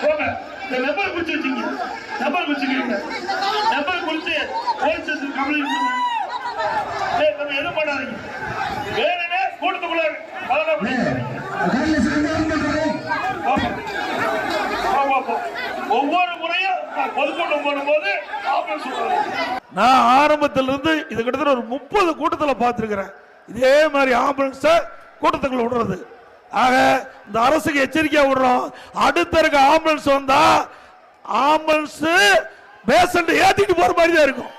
போங்க. இந்த நம்பர் குறிச்சு வச்சுங்க. நம்பர் குறிச்சுக்கிறீங்க. நம்பர் குறிச்சு போலீஸ் ஸ்டேஷன் கம்ப்ளைண்ட் பண்ணுங்க. நம்ம எதுவும் பண்ணாதீங்க. வேணுமே கூட்டத்துக்குள்ள ஒவ்வொரு முறையும் பொதுக்கூட்டம் போடும்போது நான் ஆரம்பத்திலிருந்து இது கிட்டத்தட்ட ஒரு 30 கூட்டத்தில் பார்த்திருக்கிறேன். இதே மாதிரி ஆம்புலன்ஸ் கூட்டத்துக்குள்ள விடுறது. ஆக இந்த அரசுக்கு எச்சரிக்கையா விடுறோம். அடுத்த இருக்க ஆம்புலன்ஸ் வந்தா ஆம்புலன்ஸ் பேஷண்ட் ஏத்திட்டு போற மாதிரி தான் இருக்கும்.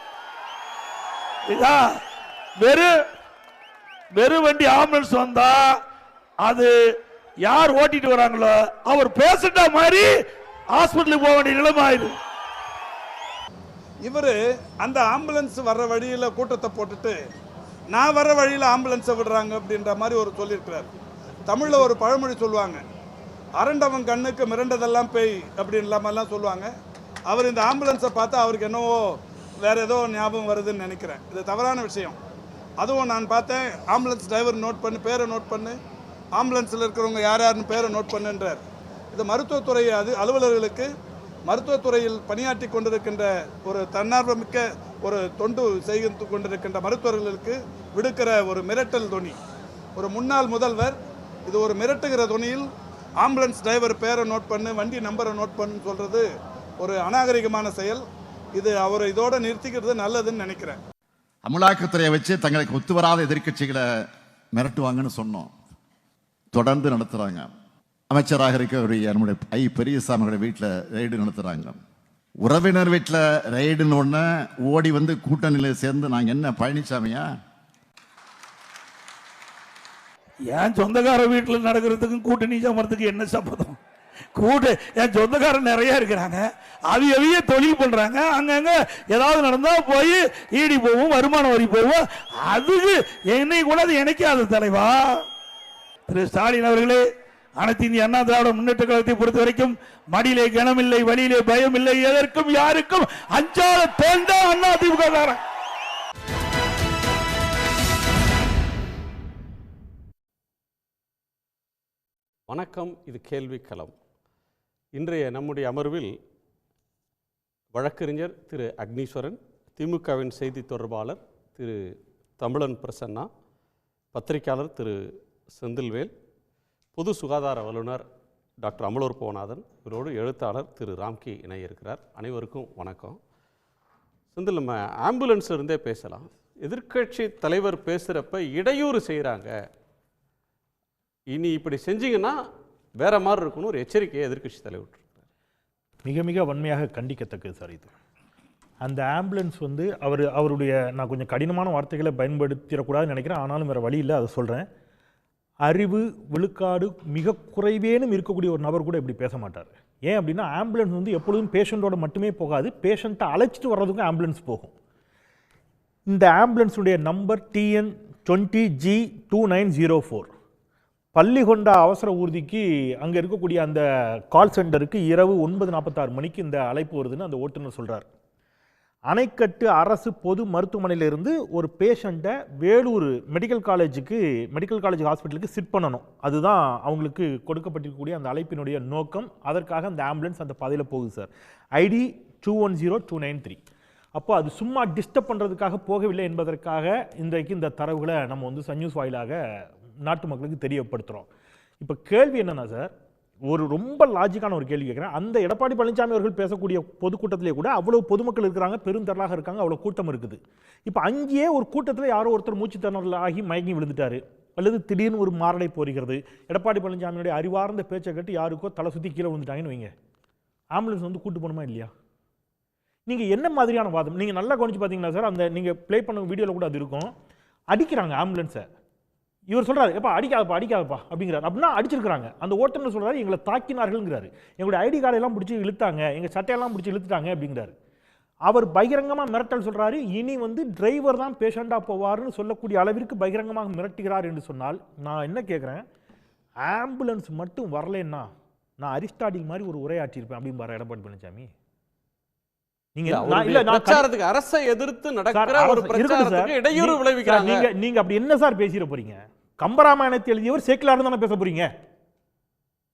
வெறும் வண்டி ஆம்புலன்ஸ் வந்தா அது யார் ஓட்டிட்டு வராங்களோ அவர் பேஷண்டா மாதிரி ஹாஸ்பிட்டலுக்கு போக வேண்டிய நிலைமை ஆயிடும். இவர் அந்த ஆம்புலன்ஸ் வர்ற வழியில் கூட்டத்தை போட்டுட்டு நான் வர வழியில் ஆம்புலன்ஸை விடுறாங்க அப்படின்ற மாதிரி ஒரு சொல்லியிருக்கிறார். தமிழில் ஒரு பழமொழி சொல்லுவாங்க, அரண்டவன் கண்ணுக்கு மிரண்டதெல்லாம் பேய் அப்படின்லாமெல்லாம் சொல்லுவாங்க. அவர் இந்த ஆம்புலன்ஸை பார்த்தா அவருக்கு என்னவோ வேறு ஏதோ ஞாபகம் வருதுன்னு நினைக்கிறேன். இது தவறான விஷயம். அதுவும் நான் பார்த்தேன், ஆம்புலன்ஸ் டிரைவர் நோட் பண்ணு, பேரை நோட் பண்ணு, ஆம்புலன்ஸில் இருக்கிறவங்க யார் யாருன்னு பேரை நோட் பண்ணுன்றார். இது மருத்துவத்துறை அலுவலர்களுக்கு, மருத்துவத்துறையில் பணியாற்றி கொண்டிருக்கின்ற ஒரு தன்னார்வமிக்க ஒரு தொண்டு செய்து கொண்டிருக்கின்ற மருத்துவர்களுக்கு விடுக்கிற ஒரு மிரட்டல் தொனி. ஒரு முன்னாள் முதல்வர் இது ஒரு மிரட்டுகிற தொனியில் ஆம்புலன்ஸ் டிரைவர் பேரை நோட் பண்ணு, வண்டி நம்பரை நோட் பண்ணுன்னு சொல்கிறது ஒரு அநாகரிகமான செயல். இது அவரை இதோட நிறுத்திக்கிறது நல்லதுன்னு நினைக்கிறேன். அமலாக்கத்துறையை வச்சு தங்களுக்கு ஒத்து வராத எதிர்கட்சிகளை மிரட்டுவாங்கன்னு சொன்னோம். தொடர்ந்து நடத்துகிறாங்க. அமைச்சராக இருக்கக்கூடிய நம்முடைய பெரியசாமியோட வீட்டில் ரெய்டு நடத்துகிறாங்க. உறவினர் வீட்டில் ரெய்டுன்னு ஒன்று ஓடி வந்து கூட்டணியில் சேர்ந்து நாங்கள் என்ன பழனிசாமியா? என் சொந்தக்கார வீட்டில் நடக்கிறதுக்கும் கூட்டணி சம்பளத்துக்கு என்ன சம்பந்தம்? என் சொந்தக்காரன் நிறைய இருக்கிறாங்க. அவிய தொழில் பண்றாங்க. அங்கங்க ஏதாவது நடந்தா போய் ஈடி போவோம், வருமான வரி போவோம். அதுக்கு என்னை கூட அது இணைக்காது தலைவா. திரு ஸ்டாலின் அவர்களே, அனைத்து இந்திய அண்ணா திராவிட முன்னேற்ற கழகத்தை பொறுத்த வரைக்கும் மடியிலே கனமில்லை, வழியிலே பயம் இல்லை, எதற்கும் யாருக்கும் அஞ்சாத தேர்ந்த அண்ணா திமுக. வணக்கம், இது கேள்வி களம். இன்றைய நம்முடைய அமர்வில் வழக்கறிஞர் திரு அக்னீஸ்வரன், திமுகவின் செய்தி தொடர்பாளர் திரு தமிழன் பிரசன்னா, பத்திரிகையாளர் திரு செந்தில்வேல், பொது சுகாதார வல்லுநர் டாக்டர் அமலூர் போனாதன், இவரோடு எழுத்தாளர் திரு ராம்கி இணைய இருக்கிறார். அனைவருக்கும் வணக்கம். செந்தில், நம்ம ஆம்புலன்ஸ் இருந்தே பேசலாம். எதிர்க்கட்சி தலைவர் பேசுகிறப்ப இடையூறு செய்கிறாங்க, இனி இப்படி செஞ்சீங்கன்னா வேற மாதிரி இருக்கணும் ஒரு எச்சரிக்கையை எதிர்க்கட்சி தலைவர் மிக மிக வன்மையாக கண்டிக்கத்தக்கது சார். இது அந்த ஆம்புலன்ஸ் அவருடைய, நான் கொஞ்சம் கடினமான வார்த்தைகளை பயன்படுத்திடக்கூடாதுன்னு நினைக்கிறேன், ஆனாலும் வேறு வழி இல்லை, அதை சொல்கிறேன். அறிவு விழுக்காடு மிக குறைவேனும் இருக்கக்கூடிய ஒரு நபர் கூட இப்படி பேச மாட்டார். ஏன் அப்படின்னா, ஆம்புலன்ஸ் எப்பொழுதும் பேஷண்ட்டோட மட்டுமே போகாது, பேஷண்ட்டை அழைச்சிட்டு வர்றதுக்கும் ஆம்புலன்ஸ் போகும். இந்த ஆம்புலன்ஸுடைய நம்பர் TN 20G2904. பள்ளிகொண்டா அவசர ஊர்திக்கு அங்கே இருக்கக்கூடிய அந்த கால் சென்டருக்கு இரவு 9:46 மணிக்கு இந்த அழைப்பு வருதுன்னு அந்த ஓட்டுநர் சொல்கிறார். அணைக்கட்டு அரசு பொது மருத்துவமனையிலிருந்து ஒரு பேஷண்ட்டை வேலூர் மெடிக்கல் காலேஜ் ஹாஸ்பிட்டலுக்கு சிட் பண்ணணும். அதுதான் அவங்களுக்கு கொடுக்கப்பட்டிருக்கக்கூடிய அந்த அழைப்பினுடைய நோக்கம். அதற்காக அந்த ஆம்புலன்ஸ் அந்த பாதையில் போகுது சார். ID 210293. அப்போ அது சும்மா டிஸ்டர்ப் பண்ணுறதுக்காக போகவில்லை என்பதற்காக இன்றைக்கு இந்த தரவுகளை நம்ம சன் நியூஸ் வாயிலாக நாட்டு மக்களுக்கு தெரியப்படுத்துகிறோம். இப்போ கேள்வி என்னன்னா சார், ஒரு ரொம்ப லாஜிக்கான ஒரு கேள்வி கேட்குறேன். அந்த எடப்பாடி பழனிசாமி அவர்கள் பேசக்கூடிய பொதுக்கூட்டத்திலே கூட அவ்வளோ பொதுமக்கள் இருக்கிறாங்க, பெருந்திரளாக இருக்காங்க, அவ்வளோ கூட்டம் இருக்குது. இப்போ அங்கேயே ஒரு கூட்டத்தில் யாரோ ஒருத்தர் மூச்சு திணறல் ஆகி மயங்கி விழுந்துட்டாரு, அல்லது திடீர்னு ஒரு மாரடை போகிறது, எடப்பாடி பழனிசாமியுடைய அறிவார்ந்த பேச்சை கேட்டு யாருக்கோ தலை சுற்றி கீழே விழுந்துட்டாங்கன்னு வைங்க, ஆம்புலன்ஸ் கூட்டு போகணுமா இல்லையா? நீங்கள் என்ன மாதிரியான வாதம்? நீங்கள் நல்லா கவனிச்சு பார்த்தீங்கன்னா சார், அந்த நீங்கள் ப்ளே பண்ண வீடியோவில் கூட அது இருக்கும். அடிக்கிறாங்க ஆம்புலன்ஸை. இவர் சொல்கிறாரு, எப்பா அடிக்காதப்பா அப்படிங்கிறார். அப்படின்னா அடிச்சிருக்கிறாங்க. அந்த ஓட்டுநர் சொல்கிறாரு, எங்களை தாக்கினார்கள்ங்கிறாரு, எங்களுடைய ஐடி கார்டெல்லாம் பிடிச்சி இழுத்தாங்க, எங்கள் சட்டையெல்லாம் பிடிச்சி இழுத்துட்டாங்க அப்படிங்கிறாரு. அவர் பகிரங்கமாக மிரட்டல் சொல்கிறாரு. இனி டிரைவர் தான் பேஷண்டாக போவார்னு சொல்லக்கூடிய அளவிற்கு பகிரங்கமாக மிரட்டுகிறார் என்று சொன்னால், நான் என்ன கேட்குறேன், ஆம்புலன்ஸ் மட்டும் வரலன்னா நான் அரிஸ்டாட்டில் மாதிரி ஒரு உரையாற்றியிருப்பேன் அப்படிம்பாரு எடப்பாடி பழனிசாமி. பிரச்சாரத்துக்கு அரசை எதிர்த்து நடக்கிற ஒரு பிரச்சாரத்துக்கு இடையூறு விளைவிக்கிறாங்க. நீங்க அப்படி என்ன சார் பேசிட போறீங்க? கம்பராமாயணத்தை எழுதியவர் சேக்கிலார் தானே பேச போறீங்க,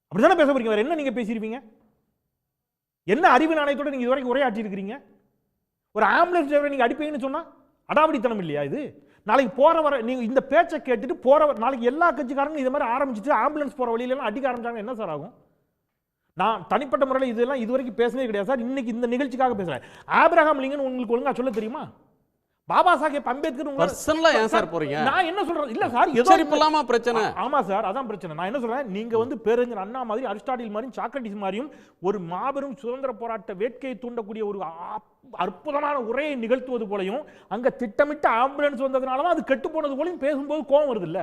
அப்படிதானே பேச போறீங்க. வேற என்ன நீங்க பேசிருப்பீங்க? என்ன அறிவு நாணயத்தோட நீங்க இதுவரைக்கும் உரையாற்றி இருக்கிறீங்க? ஒரு ஆம்புலன்ஸ் டிரைவரை நீங்க அடிப்பீங்கன்னு சொன்னா அடாவடித்தனம் இல்லையா இது? நாளைக்கு போற வர நீங்க இந்த பேச்சை கேட்டுட்டு போற நாளைக்கு எல்லா கட்சிக்காரங்க இது மாதிரி ஆரம்பிச்சுட்டு ஆம்புலன்ஸ் போற வழியில எல்லாம் அடிக்க ஆரம்பிச்சாங்க, என்ன சார் ஆகும்? நான் தனிப்பட்ட முறையில் இதெல்லாம் இதுவரைக்கும் பேசவே கிடையாது சார். இன்னைக்கு இந்த நிகழ்ச்சிக்காக பேசுறேன். ஆபிரகாம் லிங்கன் உங்களுக்கு ஒழுங்கா சொல்ல தெரியுமா? பாபா சாஹேப் அம்பேத்கர் பர்சனலா ஏன் சார் போறீங்க? நான் என்ன சொல்றேன் இல்ல சார், உச்சரிப்புலாமா பிரச்சனை? ஆமா சார், அதான் பிரச்சனை. நான் என்ன சொல்றேன், நீங்க வந்து பேரறிஞர் அண்ணா மாதிரி, அரிஸ்டாட்டில் மாதிரியும், சாக்ரட்டிஸ் மாதிரியும் ஒரு மாபெரும் சுதந்திர போராட்ட வேட்கையை தூண்டக்கூடிய ஒரு அற்புதமான உரையை நிகழ்த்துவது போலையும், அங்க திட்டமிட்ட ஆம்புலன்ஸ் வந்ததுனாலதான் அது கெட்டு போனது போலையும் பேசும்போது கோபம் வருது இல்ல?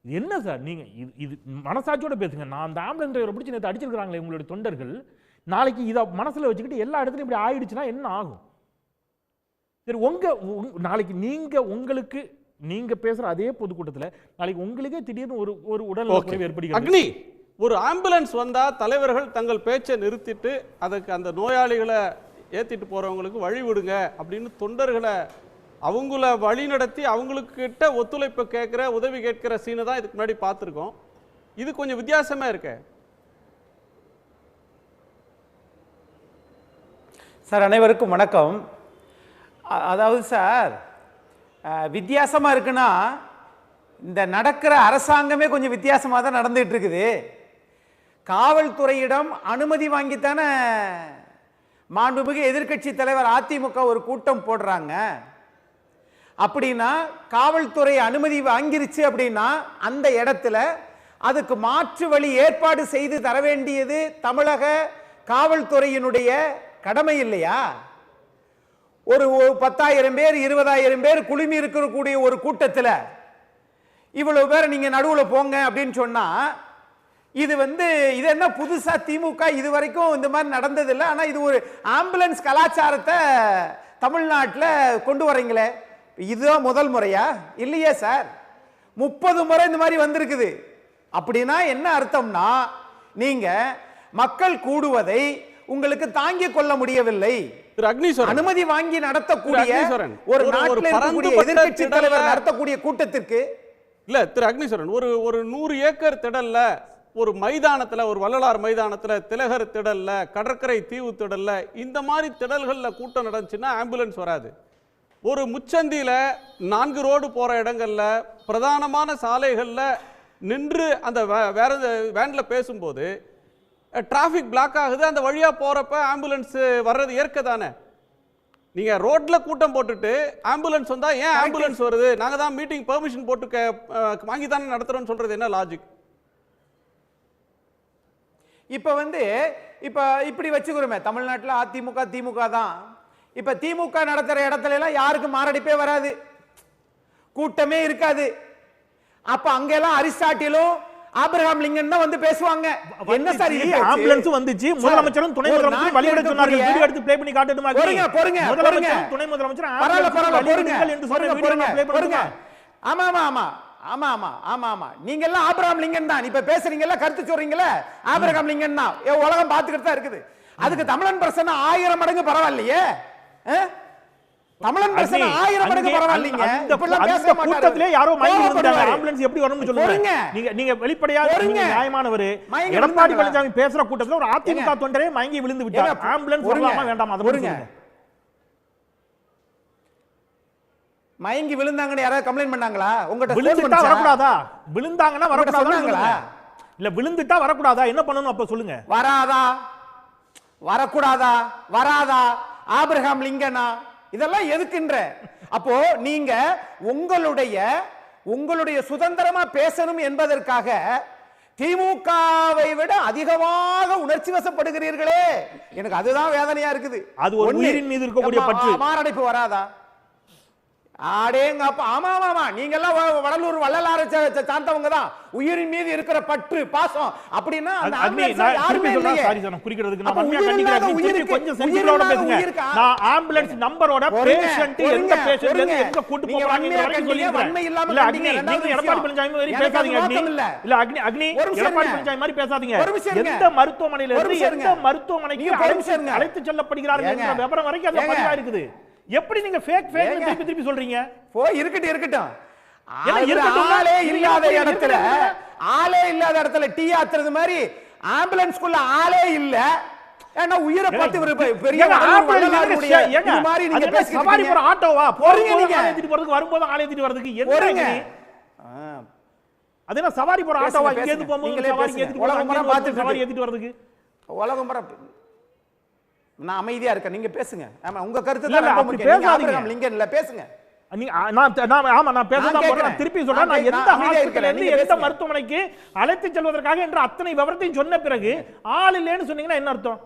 என்ன சார் நீங்க இது மனசாட்சியோட பேசுங்க. நான் அந்த ஆம்புலன்ஸ் டிரைவரை பிடிச்சி நேற்று அடிச்சிருக்காங்களே உங்களுடைய தொண்டர்கள், நாளைக்கு இதை மனசுல வச்சுக்கிட்டு எல்லா இடத்துலையும் இப்படி ஆயிடுச்சுன்னா என்ன ஆகும்? சரி, நாளைக்கு உங்களுக்கு நீங்க பேசுற அதே பொதுக்கூட்டத்தில் நாளைக்கு உங்களுக்கே திடீர்னு ஒரு உடல் குறைவு ஏற்படுகிறது. அக்னி, ஒரு ஆம்புலன்ஸ் வந்தா தலைவர்கள் தங்கள் பேச்சை நிறுத்திட்டு அதுக்கு அந்த நோயாளிகளை ஏத்திட்டு போறவங்களுக்கு வழி விடுங்க அப்படின்னு தொண்டர்களை அவங்கள வழி நடத்தி அவங்களுக்கு கிட்ட ஒத்துழைப்பு கேட்கிற, உதவி கேட்கிற சீனை தான் இதுக்கு முன்னாடி பார்த்துருக்கோம். இது கொஞ்சம் வித்தியாசமா இருக்கு சார். அனைவருக்கும் வணக்கம். அதாவது சார், வித்தியாசமாக இருக்குன்னா இந்த நடக்கிற அரசாங்கமே கொஞ்சம் வித்தியாசமாக தான் நடந்துகிட்டு இருக்குது. காவல்துறையிடம் அனுமதி வாங்கித்தானே மாண்புமிகு எதிர்க்கட்சி தலைவர் அதிமுக ஒரு கூட்டம் போடுறாங்க. அப்படின்னா காவல்துறை அனுமதி வாங்கிருச்சு அப்படின்னா அந்த இடத்துல அதுக்கு மாற்று வழி ஏற்பாடு செய்து தர வேண்டியது தமிழக காவல்துறையினுடைய கடமை இல்லையா? ஒரு 10,000 பேர் 20,000 பேர் குழுமி இருக்கக்கூடிய ஒரு கூட்டத்தில் இவ்வளவு பேர் நீங்க நடுவில் போங்க அப்படின்னு சொன்னா இது என்ன புதுசா திமுக இது வரைக்கும் இந்த மாதிரி நடந்ததில்லை. ஆனா இது ஒரு ஆம்புலன்ஸ் கலாச்சாரத்தை தமிழ்நாட்டில் கொண்டு வரீங்களே, இதுதான் முதல் முறையா? இல்லையே சார், 30 முறை இந்த மாதிரி வந்திருக்குது. அப்படின்னா என்ன அர்த்தம்னா, நீங்க மக்கள் கூடுவதை உங்களுக்கு தாங்கிக் கொள்ள முடியவில்லை. அனுமதி வாங்கி நடத்தக்கூடிய ஒரு நாட்டில் இருக்கக்கூடிய எதிர்க்கட்சி தலைவர் நடத்தக்கூடிய கூட்டத்திற்கு இல்ல திரு அக்னீஸ்வரன், ஒரு 100 ஏக்கர் திடல்ல, ஒரு மைதானத்துல, ஒரு வள்ளலார் மைதானத்துல, திலகர் திடல்ல, கடற்கரை தீவு திடல்ல, இந்த மாதிரி திடல்கள்ல கூட்டம் நடந்துச்சுன்னா ஆம்புலன்ஸ் வராது. ஒரு முச்சந்தியில 4 ரோடு போற இடங்கள்ல, பிரதானமான சாலைகள்ல நின்று அந்த வேன்ல பேசும்போது டிராபிக் பிளாக் ஆகுது, அந்த வழியா போறப்ப ஆம்புலன்ஸ் வர்றது இயற்கை தானே. நீங்க ரோட்ல கூட்டம் போட்டுட்டு ஆம்புலன்ஸ் வந்தா ஏன் ஆம்புலன்ஸ் வருது, நாங்க தான் மீட்டிங் பெர்மிஷன் போட்டு வாங்கி தானே நடத்துறோம்னு சொல்றது என்ன லாஜிக்? இப்ப இப்படி வச்சுக்கிறோமே, தமிழ்நாட்டில் அதிமுக திமுக தான். இப்ப திமுக நடத்துற இடத்துல எல்லாம் யாருக்கும் மாரடைப்பே வராது, கூட்டமே இருக்காது. அப்ப அங்கெல்லாம் அரிஸ்டாட்டிலும் ஆபிரகாம் லிங்கன் தான் வந்து பேசுவாங்க. என்ன சார் இது? ஆம்புலன்ஸ் வந்துச்சு, முதலமைச்சரும் துணை முதலமைச்சரும் வழிவிட சொன்னார்கள். வீடியோ எடுத்து ப்ளே பண்ணி காட்டட்டுமா? முதலமைச்சரும் துணை முதலமைச்சரும் என்று சொன்ன வீடியோ ப்ளே பண்ணுங்க. ஆமா ஆமா ஆமா ஆமா ஆமா ஆமா ஆமா நீங்க எல்லாம் ஆபிரகாம் லிங்கன் தான் இப்ப பேசுறீங்கல்ல, கருத்து சொல்றீங்கல்ல, ஆபிரகாம் லிங்கன் தான் உலகம் பார்த்துக்கிட்டு தான் இருக்குது. அதுக்கு தமிழன் பிரசன்னா 1000 மடங்கு பரவாயில்லையே. தமிழன் பிரசன்னா 1000 மடங்கு பரவாயில்லைங்க. அந்த கூட்டத்திலே யாரோ மயங்கி விழுந்தாங்க. ஆம்புலன்ஸ் எப்படி வரும்னு சொல்லுங்க. நீங்க வெளிப்படையாக நியாயமானவர். எடப்பாடி பழனிசாமி பேசுற கூட்டத்துல ஒரு அதிமுக தொண்டரே மயங்கி விழுந்து விட்டார். ஆம்புலன்ஸ் வரலாமா வேண்டாமா? அத சொல்லுங்க. மயங்கி விழுந்தாங்கன்னு யாராவது கம்ப்ளைன்ட் பண்ணாங்களா? உங்ககிட்ட விழுந்துட்டா வரக்கூடாதா? விழுந்தாங்கன்னா வரக்கூடாதா? இல்ல விழுந்துட்டா வரக்கூடாதா? என்ன பண்ணணும் அப்ப சொல்லுங்க. வராதா, வரக்கூடாதா, வராதா, ஆபிரகாம் லிங்கனா, இதெல்லாம் எதுக்குன்ற? அப்போ நீங்க உங்களுடைய சுதந்திரமா பேசணும் என்பதற்காக திமுகவை விட அதிகமாக உணர்ச்சி வசப்படுகிறீர்களே, எனக்கு அதுதான் வேதனையா இருக்குது. அது ஒரு உயிரின் மீது இருக்கக்கூடிய பற்று. மாரடைப்பு வராதா? ஆமா ஆமா நீங்க எல்லாம் வடலூர் வள்ளலாரை சார்ந்தவங்க தான். உயிரின் மீது இருக்கிற பற்று பாசம் அப்படின்னா யாருமே இல்லையே. சாரி சார், நான் குறிக்கிறதுக்கு நான் வன்மையா கண்டிக்கிறேன். கொஞ்சம் சென்சிட்டிவோட பேசுங்க. நான் ஆம்புலன்ஸ் நம்பரோட பேஷண்ட் எந்த பேஷண்ட் எங்க கூட்டி போறாங்க இந்த வரைக்கும் சொல்லிருக்கேன். இல்ல அக்னி, நீங்க எடப்பாடி பழனிசாமி மாதிரி பேசாதீங்க அக்னி. இல்ல அக்னி எடப்பாடி பழனிசாமி மாதிரி பேசாதீங்க. எந்த மருத்துவமனையில இருந்து எந்த மருத்துவமனைக்கு அழைத்து செல்லப்படுகிறார்கள் என்ற விவரம் வரைக்கும் அந்த பதிவா இருக்குது. எப்படி நீங்க ஃபேக் திருப்பி சொல்றீங்க? இருக்கட்டும். ஆளே இல்லாத இடத்துல டீ ஆத்துறது மாதிரி ஆம்புலன்ஸ்க்குள்ள ஆளே இல்ல, ஏன்னா உயிரை பார்த்து ஒரு பெரிய ஏங்க, வள்ளலார் ஆம்புலன்ஸ் வள்ளலாருடைய ஏங்க, இது மாதிரி நீங்க அது என்ன பேசிக்கிட்டு சவாரி போற இருக்கீங்க. ஆட்டோவா? போறீங்க போறீங்க நீங்க. ஆளை ஏத்திட்டு போறதுக்கு, வரும்போது ஆளை ஏத்திட்டு வரதுக்கு என்ன போறீங்க. நீ? அது என்ன சவாரி போற பேசுங்க, ஆட்டோவா? இங்க பேசுங்க. இருந்து போகும்போது நீங்களே சவாரி பேசுங்க. ஏத்திட்டு போறது, உலகம் பூரா அங்க பார்த்துட்டு சவாரி இருக்கு. ஏத்திட்டு வரதுக்கு. உலகம் பூரா நான் அமைதியா இருக்கேன், நீங்க பேசுங்க. ஆமா, உங்க கருத்து இல்ல, தான் ரொம்ப அப்படி முக்கியம். நீங்க பேசாதீங்க. ஆபிரகாம் லிங்கன் இல்ல, பேசுங்க. நான் பேசதான் போறேன். கேட்கிறேன். திருப்பி சொல்றேன், நான் எந்த நான் அமைதியா ஹாஸ்பிடல்ல இருக்கிறேன். இருந்து நீங்க எந்த பேசுங்க. மருத்துவமனைக்கு அழைத்து செல்வதற்காக என்ற அத்தனை விவரத்தையும் சொன்ன பிறகு ஆள் இல்லைன்னு சொன்னீங்கன்னா என்ன அர்த்தம்?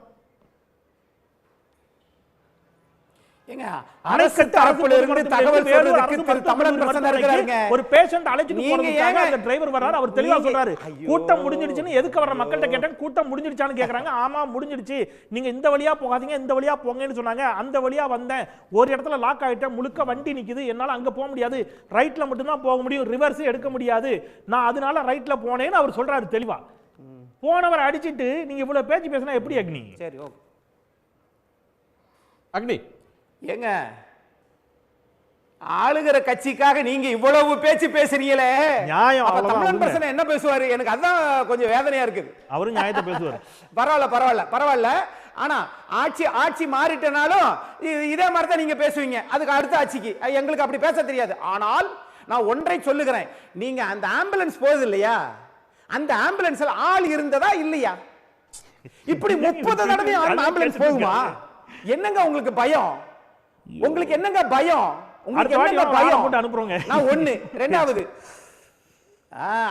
ஏங்க, அரசு தரப்புல இருந்து தகவல் சொல்றதுக்கு திரு தமிழன் பிரசன்னா இருக்காருங்க. ஒரு பேஷண்ட் அழைச்சிட்டு நீங்க போறதுக்காக ஏங்க அந்த டிரைவர் வர்றாரு, அவர் தெளிவா நீங்க- சொல்றாரு, ஐயோ. கூட்டம் முடிஞ்சிடுச்சுன்னு. எதுக்கு வர்ற மக்கள்கிட்ட கேட்டேன், கூட்டம் முடிஞ்சிடுச்சான்னு கேக்குறாங்க. ஆமா முடிஞ்சிடுச்சு, நீங்க இந்த வழியா போகாதீங்க, இந்த வழியா போங்கன்னு சொன்னாங்க. அந்த வழியா வந்தேன், ஒரு இடத்துல லாக் ஆயிட்டேன், முழுக்க வண்டி நிக்குது, என்னால அங்க போக முடியாது, ரைட்ல மட்டும் தான் போக முடியும், ரிவர்ஸ் எடுக்க முடியாது, நான் அதனால ரைட்ல போனேன்னு அவர் சொல்றாரு தெளிவா. போனவர் அடிச்சிட்டு நீங்க இவ்வளவு பேச்சு பேசினா எப்படி அக்னி? சரி, ஓகே. அக்னி, ஏங்க, ஆளுகிற கட்சிக்காக நீங்க இவ்வளவு பேச்சு பேசுறீங்களே, நியாயம், அப்ப அவ்வளவுதான். தமிழன் பிரசன்னா என்ன பேசுவாரு? எனக்கு அதான் கொஞ்சம் வேதனையா இருக்குது. அவரும் நியாயத்தை பேசுவார். பரவாயில்ல. ஆனா ஆட்சி மாறிட்டனாலும் இதே மாதிரி தான் நீங்க பேசுவீங்க. அதுக்கு அடுத்த ஆட்சிக்கு எங்களுக்கு அப்படி பேச தெரியாது. ஆனால் நான் ஒன்றை சொல்லுகிறேன், நீங்க அந்த ஆம்புலன்ஸ் போகுது இல்லையா, அந்த ஆம்புலன்ஸ்ல ஆள் இருந்ததா இல்லையா? இப்படி 30 தடவை ஆம்புலன்ஸ் போகுமா? என்னங்க உங்களுக்கு பயம்? உங்களுக்கு என்னங்க பயம்? உங்களுக்கு என்னங்க பயம்? போட்டு அனுப்புறோங்க. நான் ஒண்ணு. ரெண்டாவது,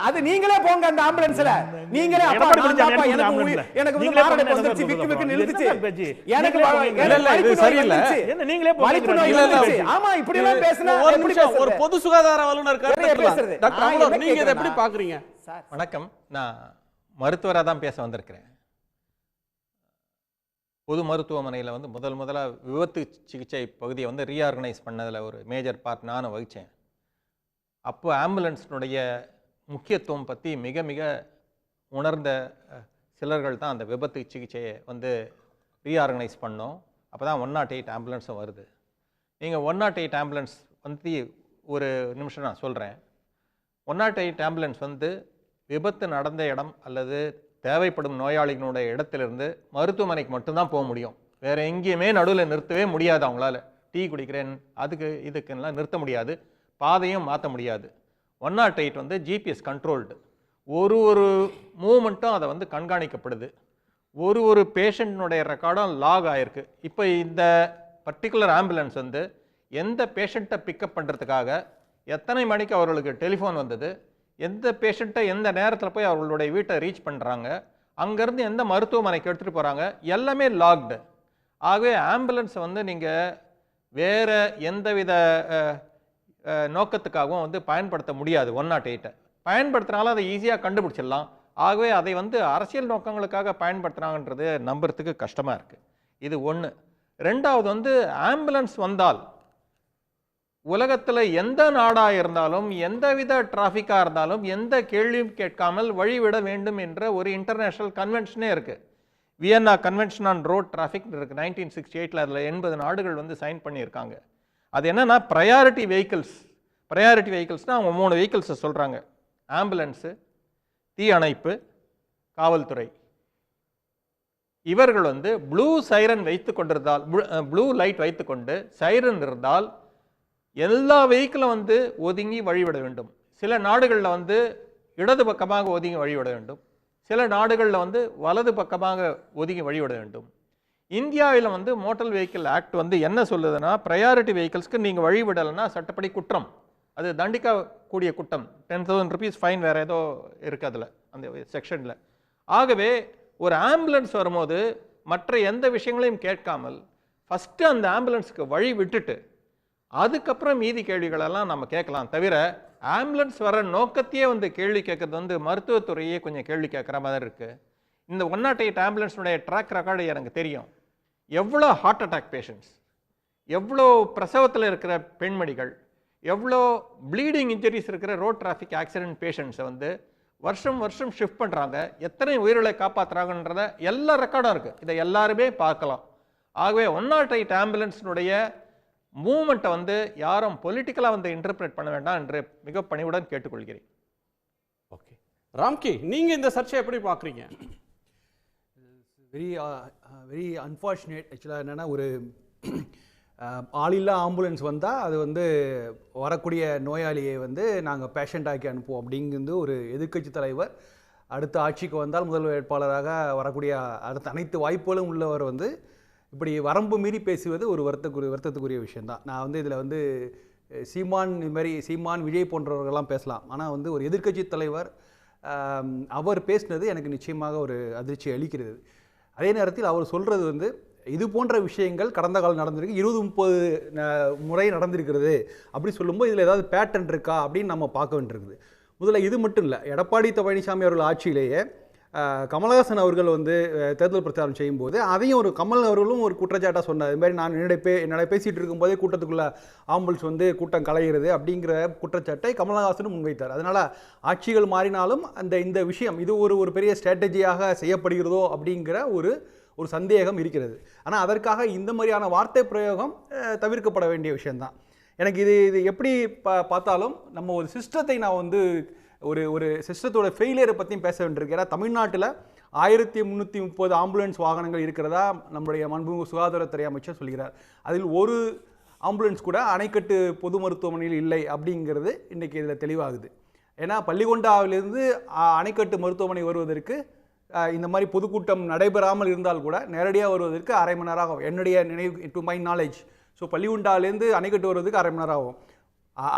அது நீங்களே போங்க அந்த ஆம்புலன்ஸ்ல. நீங்களே அப்பா எடப்பாடி நான் பழனிசாமி தான்ப்பா, அனுப்புங்க எனக்கு ambulance. வந்து நீங்களே மாரடைப்பு போங்க, வந்துருச்சு, என்ன விக்கு விக்கு சொல்றது? நிறுத்துச்சு. என்ன பேச்சு? எனக்கு நீங்களே போங்க. இல்ல, இது வலிப்பு நோய் சரியில்லை. வந்துருச்சு. என்ன நீங்களே வலிப்பு நோய் இல்ல, இல்ல, வந்துருச்சு. ஆமா, இப்படி எல்லாம் பேசினா ஒரு எப்படி நிமிஷம், ஒரு பேசுறது? பொது சுகாதார வல்லுநர் நிறைய பேசுறது. டாக்டர் நான் அமலோர், என்ன நீங்க இதை எப்படி கேட்கிறேன்னா, பாக்குறீங்க? வணக்கம். நான் மருத்துவராக தான் பேச வந்திருக்கிறேன். பொது மருத்துவமனையில் வந்து முதல்ல விபத்து சிகிச்சை பகுதியை வந்து ரீஆர்கனைஸ் பண்ணதில் ஒரு மேஜர் பார்ட் நானும் வகித்தேன். அப்போ ஆம்புலன்ஸினுடைய முக்கியத்துவம் பற்றி மிக மிக உணர்ந்த சிலர்கள் தான் அந்த விபத்து சிகிச்சையை வந்து ரீஆர்கனைஸ் பண்ணோம். அப்போ தான் 108 ஆம்புலன்ஸும் வருது. நீங்கள் 108 ஆம்புலன்ஸ் வந்து ஒரு நிமிஷம் நான் சொல்கிறேன். 108 ஆம்புலன்ஸ் வந்து விபத்து நடந்த இடம் அல்லது தேவைப்படும் நோயாளிகளுடைய இடத்திலிருந்து மருத்துவமனைக்கு மட்டும்தான் போக முடியும். வேறு எங்கேயுமே நடுவில் நிறுத்தவே முடியாது. அவங்களால டீ குடிக்கிறேன் இதுக்கெல்லாம் நிறுத்த முடியாது, பாதையும் மாற்ற முடியாது. 108 வந்து ஜிபிஎஸ் கண்ட்ரோல்டு. ஒரு மூமெண்ட்டும் அதை வந்து கண்காணிக்கப்படுது. ஒரு பேஷண்ட்னுடைய ரெக்கார்டும் லாக் ஆகிருக்கு. இப்போ இந்த பர்டிகுலர் ஆம்புலன்ஸ் வந்து எந்த பேஷண்ட்டை பிக்கப் பண்ணுறதுக்காக எத்தனை மணிக்கு அவர்களுக்கு டெலிஃபோன் வந்தது, எந்த பேஷண்ட்டை எந்த நேரத்தில் போய் அவர்களுடைய வீட்டை ரீச் பண்ணுறாங்க, அங்கேருந்து எந்த மருத்துவமனைக்கு எடுத்துகிட்டு போகிறாங்க, எல்லாமே லாக்டு. ஆகவே ஆம்புலன்ஸை வந்து நீங்கள் வேறு எந்தவித நோக்கத்துக்காகவும் வந்து பயன்படுத்த முடியாது. 108 பயன்படுத்தினாலும் அதை ஈஸியாக கண்டுபிடிச்சிடலாம். ஆகவே அதை வந்து அரசியல் நோக்கங்களுக்காக பயன்படுத்துகிறாங்கன்றது நம்புறதுக்கு கஷ்டமாக இருக்குது. இது ஒன்று. ரெண்டாவது வந்து ஆம்புலன்ஸ் வந்தால் உலகத்தில் எந்த நாடாக இருந்தாலும் எந்தவித டிராஃபிக்காக இருந்தாலும் எந்த கேள்வியும் கேட்காமல் வழிவிட வேண்டும் என்ற ஒரு இன்டர்நேஷ்னல் கன்வென்ஷனே இருக்குது. Vienna convention on road traffic இருக்குது 1968. அதில் 80 நாடுகள் வந்து சைன் பண்ணியிருக்காங்க. அது என்னென்னா ப்ரையாரிட்டி வெஹிக்கிள்ஸ்னால் அவங்க 3 வெஹிக்கிள்ஸை சொல்கிறாங்க. ஆம்புலன்ஸு, தீ அணைப்பு, காவல்துறை. இவர்கள் வந்து ப்ளூ சைரன் வைத்து கொண்டிருந்தால், ப்ளூ லைட் வைத்து கொண்டு சைரன் இருந்தால் எல்லா வெஹிக்கிளும் வந்து ஒதுங்கி வழிவிட வேண்டும். சில நாடுகளில் வந்து இடது பக்கமாக ஒதுங்கி வழிவிட வேண்டும், சில நாடுகளில் வந்து வலது பக்கமாக ஒதுங்கி வழிவிட வேண்டும். இந்தியாவில் வந்து மோட்டார் வெஹிக்கிள் ஆக்ட் வந்து என்ன சொல்லுதுன்னா, ப்ரையாரிட்டி வெஹிக்கிள்ஸ்க்கு நீங்கள் வழிவிடலைன்னா சட்டப்படி குற்றம், அது தண்டிக்கக்கூடிய குற்றம். 10,000 rupees ஃபைன் வேறு ஏதோ இருக்குது அதில் அந்த செக்ஷனில். ஆகவே ஒரு ஆம்புலன்ஸ் வரும்போது மற்ற எந்த விஷயங்களையும் கேட்காமல் ஃபஸ்ட்டு அந்த ஆம்புலன்ஸுக்கு வழி விட்டுட்டு அதுக்கப்புறம் மீதி கேள்விகளெல்லாம் நம்ம கேட்கலாம். தவிர ஆம்புலன்ஸ் வர நோக்கத்தையே வந்து கேள்வி கேட்கறது வந்து மருத்துவத்துறையே கொஞ்சம் கேள்வி கேட்குற மாதிரி இருக்குது. இந்த 108 ஆம்புலன்ஸுடைய ட்ராக் ரெக்கார்டு எனக்கு தெரியும். எவ்வளோ ஹார்ட் அட்டாக் பேஷண்ட்ஸ், எவ்வளோ பிரசவத்தில் இருக்கிற பெண்மணிகள், எவ்வளோ ப்ளீடிங் இன்ஜுரிஸ் இருக்கிற ரோட் டிராஃபிக் ஆக்சிடென்ட் பேஷண்ட்ஸை வந்து வருஷம் ஷிஃப்ட் பண்ணுறாங்க, எத்தனை உயிர்களை காப்பாற்றுறாங்கன்றத எல்லா ரெக்கார்டும் இருக்குது. இதை எல்லாருமே பார்க்கலாம். ஆகவே 108 ஆம்புலன்ஸினுடைய மூமெண்ட்டை வந்து யாரும் பொலிட்டிக்கலாக வந்து இன்டர்பிரேட் பண்ண வேண்டாம் என்று மிக பணிவுடன் கேட்டுக்கொள்கிறேன். ஓகே ராம்கி, நீங்கள் இந்த சர்ச்சை எப்படி பார்க்குறீங்க? Very unfortunate. ஆக்சுவலாக என்னென்னா, ஒரு ஆளில்லா ஆம்புலன்ஸ் வந்தால் அது வந்து வரக்கூடிய நோயாளியை வந்து நாங்கள் பேஷண்ட் ஆக்கி அனுப்புவோம் அப்படிங்கிறது ஒரு எதிர்க்கட்சி தலைவர் அடுத்த ஆட்சிக்கு வந்தால் முதல்வர் வேட்பாளராக வரக்கூடிய அடுத்த அனைத்து வாய்ப்புகளும் உள்ளவர் வந்து இப்படி வரம்பு மீறி பேசுவது ஒரு வருத்தத்துக்குரிய விஷயந்தான். நான் வந்து இதில் வந்து சீமான், இது மாதிரி சீமான், விஜய் போன்றவர்கள்லாம் பேசலாம். ஆனால் வந்து ஒரு எதிர்க்கட்சி தலைவர் அவர் பேசினது எனக்கு நிச்சயமாக ஒரு அதிர்ச்சி அளிக்கிறது. அதே நேரத்தில் அவர் சொல்கிறது வந்து இது போன்ற விஷயங்கள் கடந்த காலம் நடந்திருக்கு, 20-30 முறை நடந்திருக்கிறது அப்படி சொல்லும்போது இதில் ஏதாவது பேட்டர்ன் இருக்கா அப்படின்னு நம்ம பார்க்க வேண்டியிருக்குது. முதல்ல இது மட்டும் இல்லை, எடப்பாடி பழனிசாமி அவர்கள் ஆட்சியிலேயே கமலஹாசன் அவர்கள் வந்து தேர்தல் பிரச்சாரம் செய்யும்போது அதையும் கமல் அவர்களும் ஒரு குற்றச்சாட்டாக சொன்னார். இது மாதிரி நான் என்னோட பேசிகிட்டு இருக்கும்போதே கூட்டத்துக்குள்ளே ஆம்புலன்ஸ் வந்து கூட்டம் கலைகிறது அப்படிங்கிற குற்றச்சாட்டை கமலஹாசனும் முன்வைத்தார். அதனால் ஆட்சிகள் மாறினாலும் இந்த விஷயம் இது ஒரு பெரிய ஸ்ட்ராட்டஜியாக செய்யப்படுகிறதோ அப்படிங்கிற ஒரு சந்தேகம் இருக்கிறது. ஆனால் அதற்காக இந்த மாதிரியான வார்த்தை பிரயோகம் தவிர்க்கப்பட வேண்டிய விஷயம்தான். எனக்கு இது எப்படி பார்த்தாலும் நம்ம ஒரு சிஸ்டத்தை நான் வந்து ஒரு சிஸ்டத்தோட ஃபெயிலியரை பற்றியும் பேச வேண்டியிருக்கு. ஏன்னா தமிழ்நாட்டில் 1330 ஆம்புலன்ஸ் வாகனங்கள் இருக்கிறதா நம்முடைய மாண்புமிகு சுகாதாரத்துறை அமைச்சர் சொல்கிறார். அதில் ஒரு ஆம்புலன்ஸ் கூட அணைக்கட்டு பொது மருத்துவமனையில் இல்லை அப்படிங்கிறது இன்றைக்கி இதில் தெளிவாகுது. ஏன்னா பள்ளிகொண்டாவிலிருந்து அணைக்கட்டு மருத்துவமனை வருவதற்கு இந்த மாதிரி பொதுக்கூட்டம் நடைபெறாமல் இருந்தால் கூட நேரடியாக வருவதற்கு அரை மணி நேரம் ஆகும், என்னுடைய நினைவு, டு மை நாலேஜ். ஸோ பள்ளிகுண்டாவிலேருந்து அணைக்கட்டு வருவதற்கு அரை மணி நேரம் ஆகும்.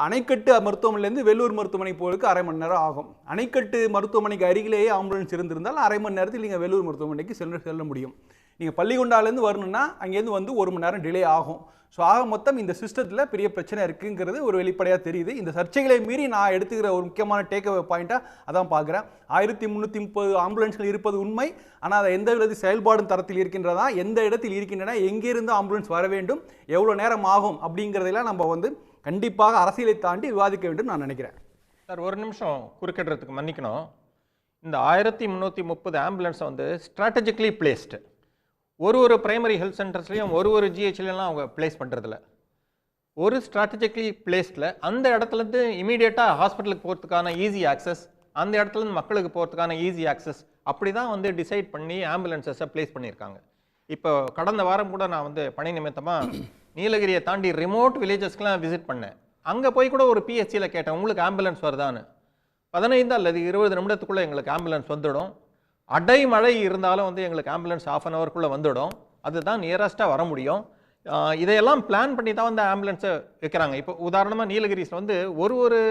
அணைக்கட்டு மருத்துவமனையிலேருந்து வெள்ளூர் மருத்துவமனை போவதற்கு அரை மணி நேரம் ஆகும். அணைக்கட்டு மருத்துவமனைக்கு அருகிலேயே ஆம்புலன்ஸ் இருந்திருந்தால் அரை மணி நேரத்தில் நீங்கள் வெள்ளூர் மருத்துவமனைக்கு செல்ல முடியும். நீங்கள் பள்ளிகுண்டாவிலேருந்து வரணும்னா அங்கேருந்து வந்து 1 மணி நேரம் டிலே ஆகும். ஸோ ஆக மொத்தம் இந்த சிஸ்டத்தில் பெரிய பிரச்சனை இருக்குங்கிறது ஒரு வெளிப்படையாக தெரியுது. இந்த சர்ச்சைகளை மீறி நான் எடுத்துக்கிற ஒரு முக்கியமான டேக்அவே பாயிண்ட்டாக அதான் பார்க்குறேன். 1330 ஆம்புலன்ஸ்கள் இருப்பது உண்மை. ஆனால் அதை எந்த வித செயல்பாடும் தரத்தில் இருக்கின்றதா, எந்த இடத்தில் இருக்கின்றன, எங்கேருந்து ஆம்புலன்ஸ் வர வேண்டும், எவ்வளோ நேரம் ஆகும் அப்படிங்கிறதெல்லாம் நம்ம வந்து கண்டிப்பாக அரசியலை தாண்டி விவாதிக்க வேண்டும் நான் நினைக்கிறேன். சார், ஒரு நிமிஷம் குறுக்கிடுறதுக்கு மன்னிக்கணும். இந்த 1330 ஆம்புலன்ஸை வந்து ஸ்ட்ராட்டஜிக்கலி பிளேஸ்டு ஒரு பிரைமரி ஹெல்த் சென்டர்ஸ்லையும் ஒரு ஜிஹெச்லாம் அவங்க பிளேஸ் பண்ணுறதில்ல. ஒரு ஸ்ட்ராட்டஜிக்கலி பிளேஸ்டில் அந்த இடத்துலேருந்து இமீடியட்டாக ஹாஸ்பிட்டலுக்கு போகிறதுக்கான ஈஸி ஆக்சஸ், அந்த இடத்துலேருந்து மக்களுக்கு போகிறதுக்கான ஈஸி ஆக்சஸ் அப்படி தான் வந்து டிசைட் பண்ணி ஆம்புலன்ஸஸை பிளேஸ் பண்ணியிருக்காங்க. இப்போ கடந்த வாரம் கூட நான் வந்து பணி நிமித்தமாக நீலகிரியை தாண்டி ரிமோட் வில்லேஜஸ்க்கெலாம் விசிட் பண்ணேன். அங்கே போய் கூட ஒரு பிஎஸ்சியில் கேட்டேன், உங்களுக்கு ஆம்புலன்ஸ் வருதான்னு. 15 அல்லது 20 நிமிடத்துக்குள்ளே எங்களுக்கு ஆம்புலன்ஸ் வந்துடும். அடைமழை இருந்தாலும் வந்து எங்களுக்கு ஆம்புலன்ஸ் 1/2 அன் ஹவருக்குள்ளே வந்துடும். அதுதான் நியரஸ்ட்டாக வர முடியும். இதையெல்லாம் பிளான் பண்ணி தான் வந்து ஆம்புலன்ஸை வைக்கிறாங்க. இப்போ உதாரணமாக நீலகிரிஸில் வந்து ஒரு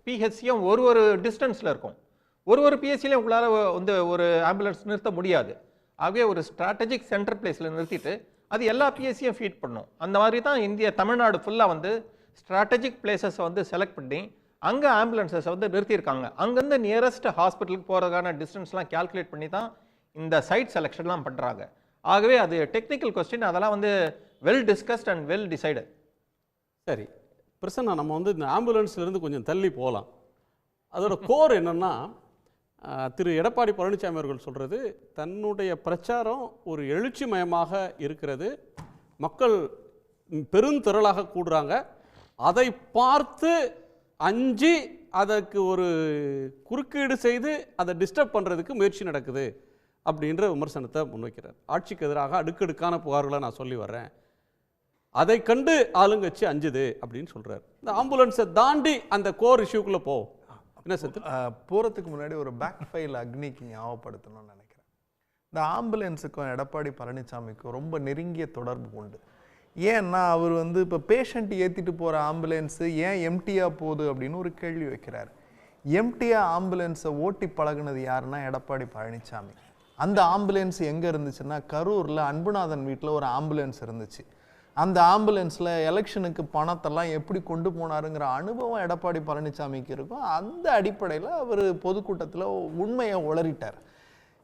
பிஹெச்சியும் ஒரு டிஸ்டன்ஸில் இருக்கும். ஒரு பிஹெச்சிலையும் உங்களால் வந்து ஒரு ஆம்புலன்ஸ் நிறுத்த முடியாது. ஆகவே ஒரு ஸ்ட்ராட்டஜிக் சென்டர் பிளேஸில் நிறுத்திட்டு அது எல்லா பிஎஸ்சியும் ஃபீட் பண்ணும். அந்த மாதிரி தான் தமிழ்நாடு ஃபுல்லாக வந்து ஸ்ட்ராட்டஜிக் பிளேசஸை வந்து செலக்ட் பண்ணி அங்கே ஆம்புலன்ஸஸை வந்து நிறுத்தியிருக்காங்க. அங்கேருந்து நியரஸ்ட் ஹாஸ்பிட்டலுக்கு போகிறதுக்கான டிஸ்டன்ஸ்லாம் கேல்குலேட் பண்ணி தான் இந்த சைட் செலெக்ஷன்லாம் பண்ணுறாங்க. ஆகவே அது டெக்னிக்கல் கொஸ்டின், அதெல்லாம் வந்து well discussed and well decided. சரி பிரசன்னா, நம்ம வந்து இந்த ஆம்புலன்ஸ்லேருந்து கொஞ்சம் தள்ளி போகலாம். அதோட கோர் என்னென்னா, திரு எடப்பாடி பழனிசாமி அவர்கள் சொல்கிறது தன்னுடைய பிரச்சாரம் ஒரு எழுச்சி மயமாக இருக்கிறது, மக்கள் பெருந்திரளாக கூடுறாங்க, அதை பார்த்து அஞ்சி அதற்கு ஒரு குறுக்கீடு செய்து அதை டிஸ்டர்ப் பண்ணுறதுக்கு முயற்சி நடக்குது அப்படின்ற விமர்சனத்தை முன்வைக்கிறார். ஆட்சிக்கு எதிராக அடுக்கடுக்கான புகார்களை நான் சொல்லி வர்றேன், அதை கண்டு ஆளுங்கட்சி அஞ்சுது அப்படின்னு சொல்கிறார். இந்த ஆம்புலன்ஸை தாண்டி அந்த கோர் இஷ்யூக்குள்ளே போவோம். என்ன சார் போகிறதுக்கு முன்னாடி ஒரு பேக் ஃபைல் அக்னிக்கு ஞாபகப்படுத்தணும்னு நினைக்கிறேன். இந்த ஆம்புலன்ஸுக்கும் எடப்பாடி பழனிசாமிக்கும் ரொம்ப நெருங்கிய தொடர்பு உண்டு. ஏன்னா அவர் வந்து இப்போ பேஷண்ட் ஏற்றிட்டு போகிற ஆம்புலன்ஸு ஏன் எம்டியாக போகுது அப்படின்னு ஒரு கேள்வி வைக்கிறார். எம்டியாக ஆம்புலன்ஸை ஓட்டி பழகுனது யாருன்னா எடப்பாடி பழனிசாமி. அந்த ஆம்புலன்ஸ் எங்கே இருந்துச்சுன்னா கரூரில் அன்புநாதன் வீட்டில் ஒரு ஆம்புலன்ஸ் இருந்துச்சு. அந்த ஆம்புலன்ஸில் எலெக்ஷனுக்கு பணத்தெல்லாம் எப்படி கொண்டு போனாருங்கிற அனுபவம் எடப்பாடி பழனிசாமிக்கு இருக்கும். அந்த அடிப்படையில் அவர் பொதுக்கூட்டத்தில் உண்மையை உளறிட்டார்.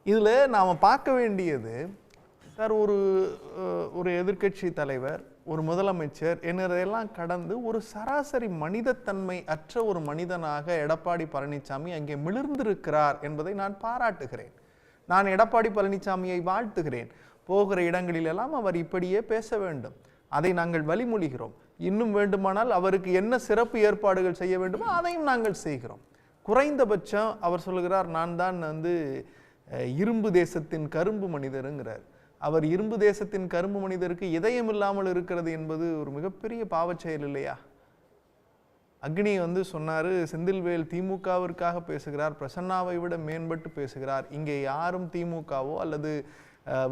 இதில் நாம் பார்க்க வேண்டியது, சார், ஒரு எதிர்க்கட்சி தலைவர், ஒரு முதலமைச்சர் என்னதையெல்லாம் கடந்து ஒரு சராசரி மனிதத்தன்மை அற்ற ஒரு மனிதனாக எடப்பாடி பழனிசாமி அங்கே மிளிர்ந்திருக்கிறார் என்பதை நான் பாராட்டுகிறேன். நான் எடப்பாடி பழனிசாமியை வாழ்த்துகிறேன். போகிற இடங்களிலெல்லாம் அவர் இப்படியே பேச வேண்டும், அதை நாங்கள் வழிமொழிகிறோம். இன்னும் வேண்டுமானால் அவருக்கு என்ன சிறப்பு ஏற்பாடுகள் செய்ய வேண்டுமோ அதையும் நாங்கள் செய்கிறோம். குறைந்தபட்சம் அவர் சொல்கிறார், நான் தான் வந்து இரும்பு தேசத்தின் கரும்பு மனிதருங்கிறார். அவர் இரும்பு தேசத்தின் கரும்பு மனிதருக்கு இதயம் இல்லாமல் இருக்கிறது என்பது ஒரு மிகப்பெரிய பாவச் செயல் இல்லையா? அக்னி வந்து சொன்னாரு, செந்தில்வேல் திமுகவிற்காக பேசுகிறார், பிரசன்னாவை விட மேம்பட்டு பேசுகிறார். இங்கே யாரும் திமுகவோ அல்லது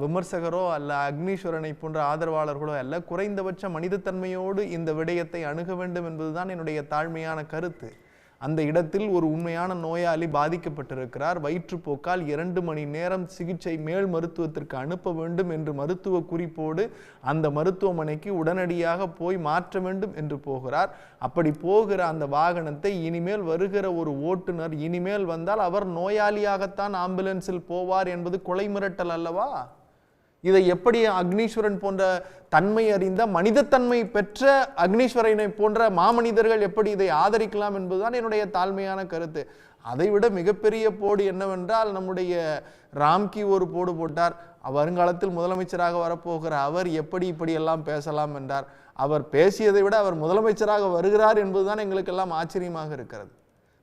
விமர்சகரோ அல்ல அக்னீஸ்வரனை போன்ற ஆதரவாளர்களோ அல்ல, குறைந்தபட்ச மனிதத்தன்மையோடு இந்த விடயத்தை அணுக வேண்டும் என்பதுதான் என்னுடைய தாழ்மையான கருத்து. அந்த இடத்தில் ஒரு உண்மையான நோயாளி பாதிக்கப்பட்டிருக்கிறார். வயிற்றுப்போக்கால் 2 மணி நேரம் சிகிச்சை மேல் மருத்துவத்திற்கு அனுப்ப வேண்டும் என்று மருத்துவ குறிப்போடு அந்த மருத்துவமனைக்கு உடனடியாக போய் மாற்ற வேண்டும் என்று போகிறார். அப்படி போகிற அந்த வாகனத்தை இனிமேல் வருகிற ஒரு ஓட்டுநர் இனிமேல் வந்தால் அவர் நோயாளியாகத்தான் ஆம்புலன்ஸில் போவார் என்பது கொலை மிரட்டல் அல்லவா? இதை எப்படி அக்னீஸ்வரன் போன்ற தன்மை அறிந்த மனிதத்தன்மை பெற்ற அக்னீஸ்வரனை போன்ற மாமனிதர்கள் எப்படி இதை ஆதரிக்கலாம் என்பதுதான் என்னுடைய தாழ்மையான கருத்து. அதைவிட மிகப்பெரிய போடு என்னவென்றால், நம்முடைய ராம்கி ஒரு போடு போட்டார். வருங்காலத்தில் முதலமைச்சராக வரப்போகிற அவர் எப்படி இப்படியெல்லாம் பேசலாம் என்றார். அவர் பேசியதை விட அவர் முதலமைச்சராக வருகிறார் என்பதுதான் எங்களுக்கெல்லாம் ஆச்சரியமாக இருக்கிறது.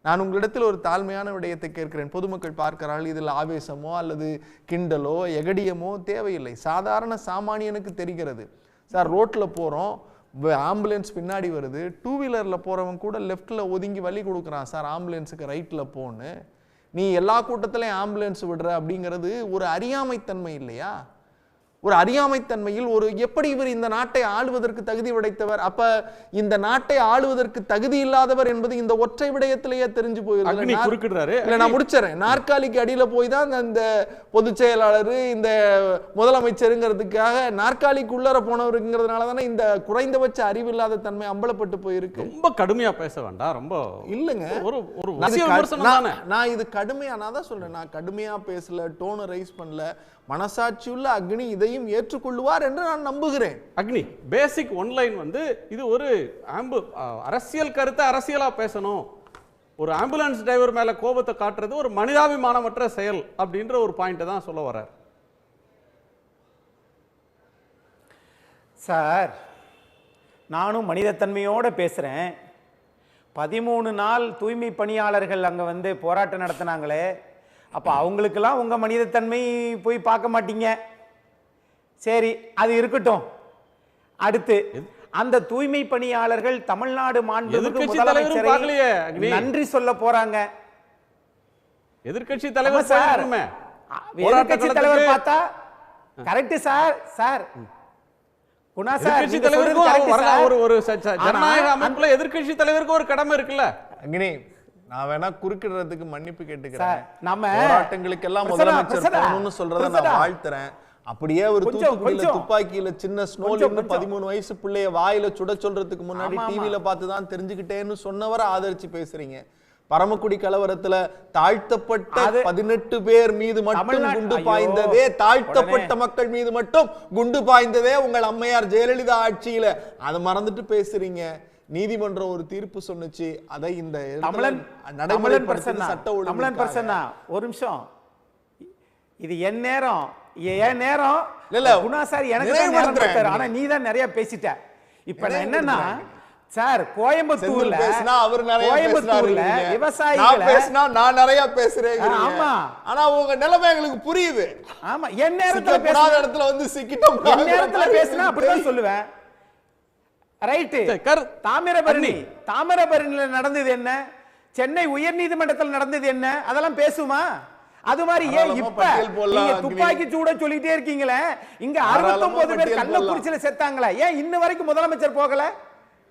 நான் உங்களிடத்தில் ஒரு தாழ்மையான விடயத்தை கேட்கிறேன். பொதுமக்கள் பார்க்கிறார்கள், இதில் ஆவேசமோ அல்லது கிண்டலோ எகடியமோ தேவையில்லை. சாதாரண சாமானியனுக்கு தெரிகிறது. சார், ரோட்டில் போகிறோம், ஆம்புலன்ஸ் பின்னாடி வருது, 2 வீலரில் போகிறவன் கூட லெஃப்டில் ஒதுங்கி வழி கொடுக்குறான், சார் ஆம்புலன்ஸுக்கு ரைட்டில் போன்னு. நீ எல்லா கூட்டத்திலையும் ஆம்புலன்ஸ் விடுற அப்படிங்கிறது ஒரு அறியாமைத்தன்மை இல்லையா? ஒரு அறியாமைத்தன்மையில் ஒரு எப்படி இவர் இந்த நாட்டை ஆளுவதற்கு தகுதி படைத்தவர், அப்ப இந்த நாட்டை ஆளுவதற்கு தகுதி இல்லாதவர் என்பது இந்த ஒற்றை விடயத்திலேயே தெரிஞ்சு போயிருக்கு. நான் முடிச்சறேன். நாற்காலிக்கு அடியில போய் தான் இந்த பொதுச் செயலாளர் இந்த முதலமைச்சருங்கிறதுக்காக நாற்காலிக்கு உள்ளர போனவருங்கிறதுனால தானே இந்த குறைந்தபட்ச அறிவு இல்லாத தன்மை அம்பலப்பட்டு போயிருக்கு. ரொம்ப கடுமையா பேச வேண்டாம். ரொம்ப இல்லைங்க, நான் இது கடுமையா, நான் தான் சொல்றேன், நான் கடுமையா பேசல, டோனை ரைஸ் பண்ணல. மனசாட்சியுள்ள அக்னி இதையும் ஏற்றுக்கொள்வார் என்று நான் நம்புகிறேன். அக்னி பேசிக் ஒன்லைன் வந்து இது ஒரு அரசியல் கருத்தை அரசியலா பேசணும், ஒரு ஆம்புலன்ஸ் டிரைவர் மேல கோபத்தை காட்டுறது ஒரு மனிதாபிமானமற்ற செயல் அப்படின்ற ஒரு பாயிண்ட் தான் சொல்ல வர்றார். சார், நானும் மனிதத்தன்மையோடு பேசுகிறேன். 13 நாள் தூய்மை பணியாளர்கள் அங்கே வந்து போராட்டம் நடத்தினாங்களே, அப்போ அவங்களுக்கெல்லாம் உங்கள் மனிதத்தன்மை போய் பார்க்க மாட்டீங்க. சரி, அது இருக்கட்டும். அடுத்து அந்த தூய்மை பணியாளர்கள் தமிழ்நாடு மாண்புமிகு முதலமைச்சரை நன்றி சொல்ல போறாங்க. எதிர்க்கட்சி தலைவர் சார், எதிர்க்கட்சி தலைவர் பார்த்தா correct sir. Sir Guna sir, எதிர்க்கட்சி தலைவருக்கு ஒரு ஜனநாயக அமைப்புல எதிர்க்கட்சி தலைவருக்கு ஒரு கடமை இருக்குல்ல. அக்னி, நான் வேணா குறுக்கிடுறதுக்கு மன்னிப்பு கேட்டுக்கிறேன். நம்ம போராட்டங்களுக்கு எல்லாம் முதலமைச்சர் போகணும்னு சொல்றத நான் வாழ்த்துறேன். அப்படியே ஒரு தூத்துக்குடியில துப்பாக்கியில சின்ன ஸ்னோல் 13 வயசு பிள்ளைய வாயில சுட சொல்றதுக்கு முன்னாடி டிவியில பார்த்துதான் தெரிஞ்சுக்கிட்டேன்னு சொன்னவரை ஆதரிச்சு பேசுறீங்க. பரமக்குடி கலவரத்துல தாழ்த்தப்பட்ட 18 பேர் மீது மட்டும் குண்டு பாய்ந்ததே, தாழ்த்தப்பட்ட மக்கள் மீது மட்டும் குண்டு பாய்ந்ததே உங்கள் அம்மையார் ஜெயலலிதா ஆட்சியில. அதை மறந்துட்டு பேசுறீங்க. நீதிமன்றம் ஒரு தீர்ப்பு சொன்னுச்சு, அதை இந்த சட்ட ஒழுங்கு. ஒரு நிமிஷம், இது என் நேரம், என் நேரம் குணா சார், எனக்கு ஆனா நீ தான் நிறைய பேசிட்ட. இப்ப என்னன்னா சார், கோயம்புத்தூர்ல விவசாயிகளை பேசினா நான் நிறைய பேசுறேன். ஆமா, ஆனா உங்க நிலைமை எங்களுக்கு புரியுது. ஆமா, என் நேரத்துல பேசாத இடத்துல வந்து சிக்கிட்டோம். என் நேரத்துல பேசினா அப்படிதான் சொல்லுவேன். ரைட்டு. தாமிரபரணியில நடந்தது என்ன, சென்னை உயர் நீதிமன்றத்தில் நடந்தது என்ன, அதெல்லாம் பேசுமா? அது மாதிரி ஏன் இப்ப நீங்க துப்பாக்கி சூட சொல்லிட்டே இருக்கீங்களே, இங்க 69 பேர் கள்ளக்குறிச்சியில செத்தாங்களே, ஏன் இன்ன வரைக்கும் முதலமைச்சர் போகல?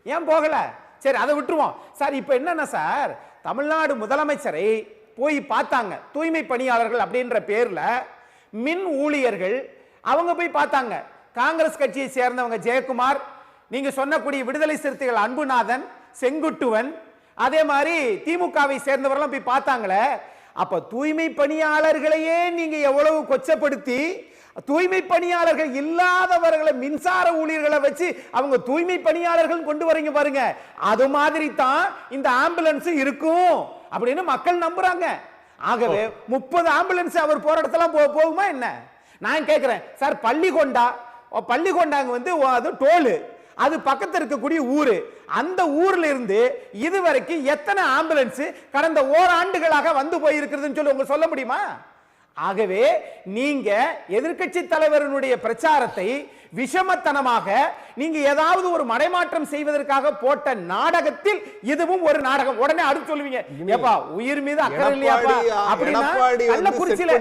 ஏன் போகல? சரி, அதை விட்டுருவோம் சார். இப்ப என்னன்னா சார், தமிழ்நாடு முதலமைச்சரை போய் பார்த்தாங்க தூய்மை பணியாளர்கள் அப்படின்ற பேர்ல, மின் ஊழியர்கள் அவங்க போய் பார்த்தாங்க. காங்கிரஸ் கட்சியை சேர்ந்தவங்க ஜெயக்குமார், நீங்க சொன்னக்கூடிய விடுதலை சிறுத்தைகள் அன்புநாதன், செங்குட்டுவன், அதே மாதிரி திமுகவை சேர்ந்தவர்களும் போய் பார்த்தாங்களே. அப்ப தூய்மை பணியாளர்களையே நீங்க எவ்வளவு கொச்சப்படுத்தி, தூய்மை பணியாளர்கள் இல்லாதவர்களை மின்சார ஊழியர்களை வச்சு அவங்க தூய்மை பணியாளர்கள் கொண்டு வரீங்க பாருங்க. அது மாதிரி தான் இந்த ஆம்புலன்ஸ் இருக்கும் அப்படின்னு மக்கள் நம்புறாங்க. ஆகவே 30 ஆம்புலன்ஸ் அவர் போற இடத்துல போகுமா என்ன? நான் கேட்கிறேன் சார், பள்ளிகொண்டாங்க வந்து அது டோலு, அது பக்கத்தில் இருக்கக்கூடிய ஊரு. அந்த ஊர்ல இருந்து இதுவரைக்கும் எத்தனை ஆம்புலன்ஸ் கடந்த ஓராண்டுகளாக வந்து போயிருக்குதுன்னு சொல்லி உங்க சொல்ல முடியுமா? ஆகவே நீங்க எதிர்க்கட்சி தலைவருடைய பிரச்சாரத்தை விஷமத்தனமாக நீங்க ஏதாவது ஒரு மடைமாற்றம் செய்வதற்காக போட்ட நாடகத்தில் இதுவும் ஒரு நாடகம். உடனே அடுத்து சொல்லுவீங்க, ஏப்பா உயிர் மீது அக்கறை இல்லையாப்பா அப்படின்னா கள்ளக்குறிச்சியில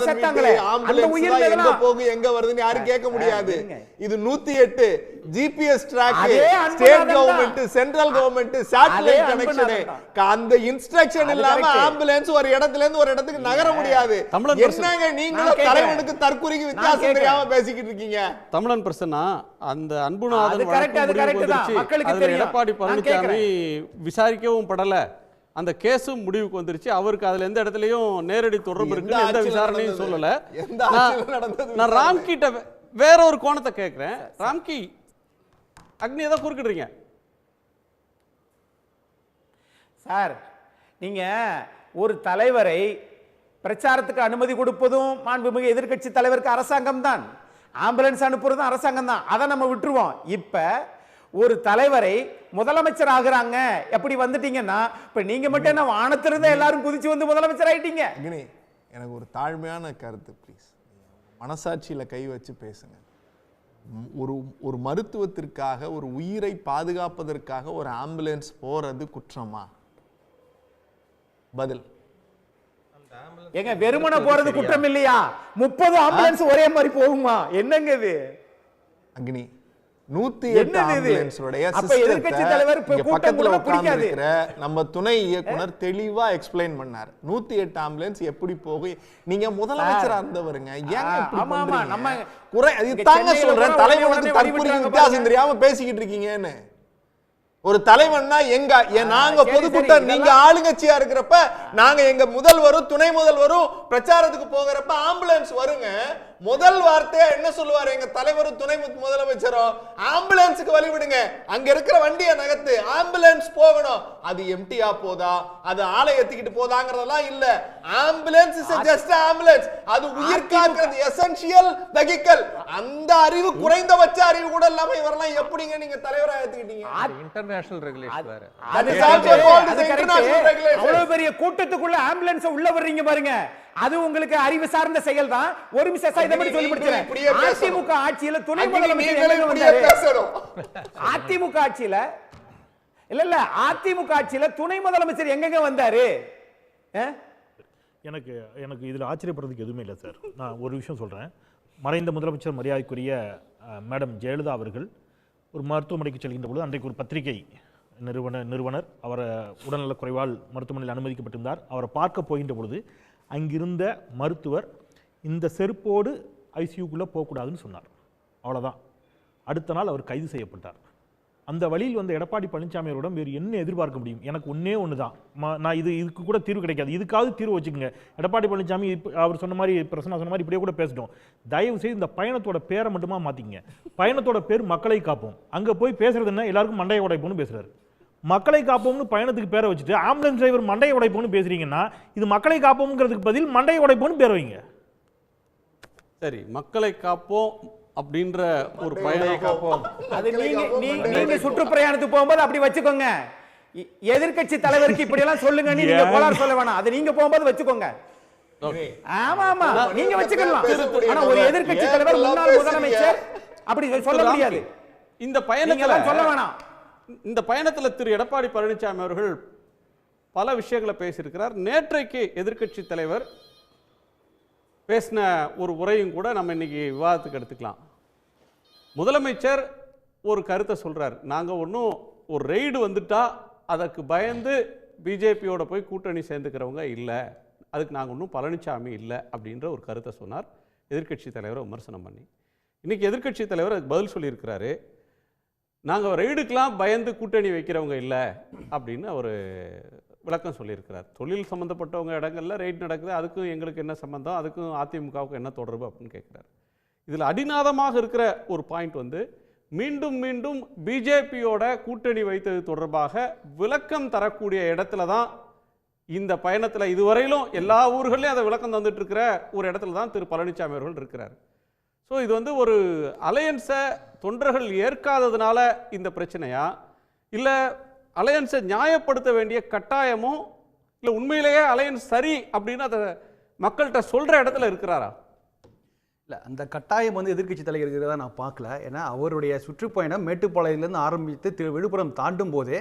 செத்தாங்களே அந்த உயிர் எங்க போகு எங்க வருதுன்னு யாரும் கேட்க முடியாது. இது 108 GPS track, state government, central government, satellite connection. அந்த இன்ஸ்ட்ரக்ஷன் இல்லாம ஆம்புலன்ஸ் ஒரு இடத்துல இருந்து ஒரு இடத்துக்கு நகர முடியாது. என்னங்க நீங்களும் தலைவனுக்கு தற்குறிக்கு வித்தியாசம் தெரியாம பேசிக்கிட்டு இருக்கீங்க? தமிழன் பிரசன்னா, அந்த அன்புநாதன் எடப்பாடி பழனிசாமி விசாரிக்கவும் படல, அந்த கேஸும் முடிவுக்கு வந்துருச்சு. அவருக்கு அதுல எந்த இடத்துலயும் நேரடி தொடர்பு இருக்கு, எந்த விசாரணையும் சொல்லல. நான் ராம்கிட்ட வேற ஒரு கோணத்தை கேட்கிறேன். ராம்கி, அக்னி ஏதோ குறுக்கிடுறீங்க சார். நீங்க ஒரு தலைவரை பிரச்சாரத்துக்கு அனுமதி கொடுப்பதும் மாண்புமிகு எதிர்க்கட்சி தலைவருக்கு அரசாங்கம் தான், ஆம்புலன்ஸ் அனுப்புறதும் அரசாங்கம் தான். அதை நம்ம விட்டுருவோம். இப்ப ஒரு தலைவரை முதலமைச்சர் ஆகுறாங்க எப்படி வந்துட்டீங்கன்னா, இப்ப நீங்க மட்டும் என்ன வானத்திலிருந்து எல்லாரும் குதிச்சு வந்து முதலமைச்சர் ஆயிட்டீங்க? எனக்கு ஒரு தாழ்மையான கருத்து ப்ளீஸ், மனசாட்சியில கை வச்சு பேசுங்க. ஒரு மருத்துவத்திற்காக, ஒரு உயிரை பாதுகாப்பதற்காக ஒரு ஆம்புலன்ஸ் போறது குற்றமா? பதில். எங்க வெறுமன போறது குற்றம் இல்லையா? 30 ஆம்புலன்ஸ் ஒரே மாதிரி போகுமா? என்னங்க இது? அக்னி 108 ஆம்புலன்ஸோட எதிர்க்கட்சி தலைவர் பக்கத்துல உட்கார்ந்திருக்கிற நம்ம துணை இயக்குனர் தெளிவா எக்ஸ்பிளைன் பண்ணார். 108 ஆம்புலன்ஸ் எப்படி போகும்? நீங்க முதலமைச்சரா இருந்தவருங்க, ஏங்க இப்படி பண்றீங்க? நம்ம குறை இதுதாங்க சொல்றேன், தலைவனுக்கு தற்குறிக்கு வித்தியாசம் தெரியாம பேசிக்கிட்டு இருக்கீங்கன்னு. ஒரு தலைவன்னா எங்க நாங்க பொதுக்கூட்டம், நீங்க ஆளுங்கட்சியா இருக்கிறப்ப நாங்க எங்க முதல்வரும் துணை முதல்வரும் பிரச்சாரத்துக்கு போகிறப்ப ஆம்புலன்ஸ் வருங்க. முதல் வார்த்தையா என்ன சொல்லுவாரு எங்க தலைவரும் துணை முதலமைச்சரும்? ஆம்புலன்ஸுக்கு வழி விடுங்க, அங்க இருக்கிற வண்டியை நகர்த்து, ஆம்புலன்ஸ் போகணும். அது எம்டியா போதா, அது ஆளை ஏத்திக்கிட்டு போதாங்கிறதெல்லாம் இல்ல. ஆம்புலன்ஸ் இஸ் ஜஸ்ட் ஆம்புலன்ஸ், அது உயிர் காக்கிறது, எசென்ஷியல் வெஹிக்கிள். அந்த அறிவு, குறைந்தபட்ச அறிவு கூட இல்லாம இவரெல்லாம் எப்படிங்க நீங்க தலைவரா ஏத்துக்கிட்டீங்க? இன்டர்நேஷனல் ரெகுலேஷன் வேற. அவ்வளவு பெரிய கூட்டத்துக்குள்ள ஆம்புலன்ஸ் உள்ள வர்றீங்க பாருங்க, அது உங்களுக்கு அறிவு சார்ந்த செயல் தான். ஒரு நிமிஷம் இதை மட்டும் சொல்லி முடிச்சேன். அதிமுக ஆட்சியில துணை முதலமைச்சர், அதிமுக ஆட்சியில இல்ல அதிமுக ஆட்சியில துணை முதலமைச்சர் எங்கெங்க வந்தாரு? எனக்கு இதுல ஆச்சரியப்படுறதுக்கு எதுவுமே இல்லை சார். நான் ஒரு விஷயம் சொல்றேன். மறைந்த முதலமைச்சர் மரியாதைக்குரிய மேடம் ஜெயலலிதா அவர்கள் ஒரு மருத்துவமனைக்கு செல்கின்ற பொழுது அன்றைக்கு ஒரு பத்திரிகை நிறுவனர் அவரை உடல்நலக் குறைவால் மருத்துவமனையில் அனுமதிக்கப்பட்டிருந்தார். அவரை பார்க்க போகின்ற பொழுது அங்கிருந்த மருத்துவர் இந்த செருப்போடு ஐசியூக்குள்ளே போகக்கூடாதுன்னு சொன்னார். அவ்வளோதான். அடுத்த நாள் அவர் கைது செய்யப்பட்டார். அந்த வழியில் வந்த எடப்பாடி பழனிசாமி அவரிடம் வேறு என்ன எதிர்பார்க்க முடியும்? எனக்கு ஒன்றே ஒன்று தான், நான் இதுக்கு கூட தீர்வு கிடைக்காது, இதுக்காவது தீர்வு வச்சுக்கோங்க. எடப்பாடி பழனிசாமி அவர் சொன்ன மாதிரி, பிரசன்னா சொன்ன மாதிரி இப்படியே கூட பேசிட்டோம். தயவு செய்து இந்த பயணத்தோட பேரை மட்டுமா மாற்றிங்க. பயணத்தோட பேர் மக்களை காப்போம். அங்கே போய் பேசுறது என்ன, எல்லாருக்கும் மண்டையை உடைப்போம்னு பேசுறாரு. மக்களை காப்போம்னு பயணத்துக்கு பேரை வச்சுட்டு ஆம்புலன்ஸ் டிரைவர் மண்டையை உடைப்போம்னு பேசுறீங்கன்னா, இது மக்களை காப்போம்ங்கிறதுக்கு பதில் மண்டையை உடைப்போம்னு பேர் வைங்க. சரி, மக்களை காப்போம் அப்படின்ற ஒரு பயணம் காப்போம். அது நீங்க சுற்றுப்பிரயாணத்துக்கு போகும்போது அப்படி வச்சுக்கோங்க. எதிர்க்கட்சி தலைவருக்கு இப்படி எல்லாம் சொல்லுங்க, நீங்க போலார் சொல்ல வேணாம். அது நீங்க போகும்போது வச்சுக்கோங்க. ஆமா ஆமா, நீங்க வச்சுக்கலாம். ஆனா ஒரு எதிர்க்கட்சி தலைவர், முன்னாள் முதலமைச்சர் அப்படி சொல்ல முடியாது. இந்த பயணத்துல சொல்ல வேணாம். இந்த பயணத்தில் திரு எடப்பாடி பழனிசாமி அவர்கள் பல விஷயங்களை பேசியிருக்கிறார். நேற்றைக்கு எதிர்க்கட்சி தலைவர் பேசின ஒரு உரையும் கூட நம்ம இன்னைக்கு விவாதத்துக்கு எடுத்துக்கலாம். முதலமைச்சர் ஒரு கருத்தை சொல்றார், நாங்கள் ஒன்றும் ஒரு ரெய்டு வந்துட்டா அதற்கு பயந்து பிஜேபியோட போய் கூட்டணி சேர்ந்துக்கிறவங்க இல்லை, அதுக்கு நாங்கள் ஒன்றும் பழனிசாமி இல்லை அப்படின்ற ஒரு கருத்தை சொன்னார் எதிர்க்கட்சி தலைவரை விமர்சனம் பண்ணி. இன்னைக்கு எதிர்க்கட்சி தலைவர் அதுக்கு பதில் சொல்லியிருக்கிறாரு, நாங்கள் ரெய்டுக்கெலாம் பயந்து கூட்டணி வைக்கிறவங்க இல்லை அப்படின்னு அவர் விளக்கம் சொல்லியிருக்கிறார். தொழில் சம்மந்தப்பட்டவங்க இடங்களில் ரெய்டு நடக்குது, அதுக்கும் எங்களுக்கு என்ன சம்மந்தம், அதுக்கும் அதிமுகவுக்கும் என்ன தொடர்பு அப்படின்னு கேட்குறாரு. இதில் அடிநாதமாக இருக்கிற ஒரு பாயிண்ட் வந்து, மீண்டும் மீண்டும் பிஜேபியோட கூட்டணி வைத்தது தொடர்பாக விளக்கம் தரக்கூடிய இடத்துல தான் இந்த பயணத்தில் இதுவரையிலும் எல்லா ஊர்களையும் அதை விளக்கம் தந்துட்டு இருக்கிற ஒரு இடத்துல தான் திரு பழனிசாமி அவர்கள் இருக்கிறார். ஸோ இது வந்து ஒரு அலையன்ஸை தொண்டர்கள் ஏற்காததுனால இந்த பிரச்சனையா, இல்லை அலையன்ஸை நியாயப்படுத்த வேண்டிய கட்டாயமும், இல்லை உண்மையிலேயே அலையன்ஸ் சரி அப்படின்னு அதை மக்கள்கிட்ட சொல்கிற இடத்துல இருக்கிறாரா? இல்லை, அந்த கட்டாயம் வந்து எதிர்க்கட்சி தலைவர் இருக்கிறதா நான் பார்க்கல. ஏன்னா அவருடைய சுற்றுப்பயணம் மேட்டுப்பாளையத்திலேருந்து ஆரம்பித்து விழுப்புரம் தாண்டும் போதே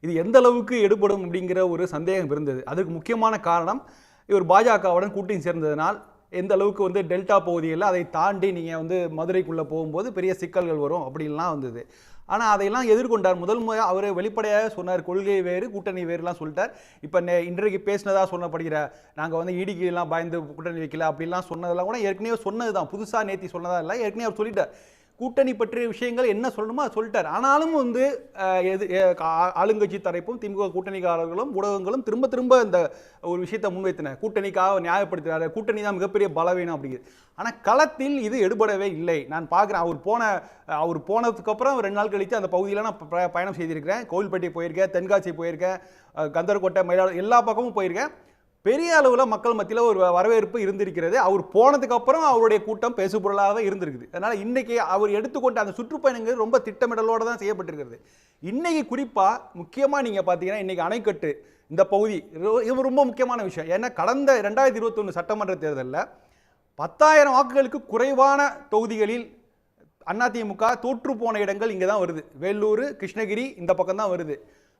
இது எந்த அளவுக்கு எடுபடும் அப்படிங்கிற ஒரு சந்தேகம் இருந்தது. அதுக்கு முக்கியமான காரணம் இவர் பாஜகவுடன் கூட்டணி சேர்ந்ததனால் எந்த அளவுக்கு வந்து டெல்டா பகுதிகளில் அதை தாண்டி நீங்கள் வந்து மதுரைக்குள்ளே போகும்போது பெரிய சிக்கல்கள் வரும் அப்படின்லாம் வந்தது. ஆனால் அதையெல்லாம் எதிர்கொண்டார். முதல் முறையாக அவர் வெளிப்படையாக சொன்னார், கொள்கை வேறு கூட்டணி வேறுலாம் சொல்லிட்டார். இப்போ இன்றைக்கு பேசினதாக சொல்லப்படுகிற நாங்கள் வந்து இடிக்கெல்லாம் பயந்து கூட்டணி வைக்கல அப்படிலாம் சொன்னதெல்லாம் கூட ஏற்கனவே சொன்னது தான், புதுசாக நேற்றி சொன்னதா இல்லை, ஏற்கனவே அவர் சொல்லிட்டார். கூட்டணி பற்றிய விஷயங்கள் என்ன சொல்லணுமோ அதை சொல்லிட்டார். ஆனாலும் வந்து ஆளுங்கட்சி தரப்பும் திமுக கூட்டணிக்காரர்களும் ஊடகங்களும் திரும்ப திரும்ப இந்த ஒரு விஷயத்தை முன்வைத்தன, கூட்டணிக்காக நியாயப்படுத்துகிறாரு, கூட்டணி தான் மிகப்பெரிய பலவீனம் அப்படிங்கிறது. ஆனால் களத்தில் இது எடுபடவே இல்லை. நான் பார்க்குறேன், அவர் போனதுக்கப்புறம் 2 நாள் கழித்து அந்த பகுதியில் நான் பயணம் செய்திருக்கிறேன். கோவில்பட்டி போயிருக்கேன், தென்காசி போயிருக்கேன், கந்தர்கோட்டை, மயிலாடுதுறை எல்லா பக்கமும் போயிருக்கேன். பெரிய அளவில் மக்கள் மத்தியில் ஒரு வரவேற்பு இருந்திருக்கிறது. அவர் போனதுக்கு அப்புறம் அவருடைய கூட்டம் பேசுபொருளாக இருந்திருக்குது. அதனால் இன்னைக்கு அவர் எடுத்துக்கொண்ட அந்த சுற்றுப்பயணங்கள் ரொம்ப திட்டமிடலோடு தான் செய்யப்பட்டிருக்கிறது. இன்னைக்கு குறிப்பாக முக்கியமாக நீங்கள் பார்த்தீங்கன்னா இன்னைக்கு அணைக்கட்டு இந்த பகுதி இது ரொம்ப முக்கியமான விஷயம். ஏன்னா கடந்த 2021 சட்டமன்ற தேர்தலில் 10,000 வாக்குகளுக்கு குறைவான தொகுதிகளில் அதிமுக தோற்று போன இடங்கள் இங்கே தான் வருது. வேலூர், கிருஷ்ணகிரி இந்த பக்கம் தான் வருது.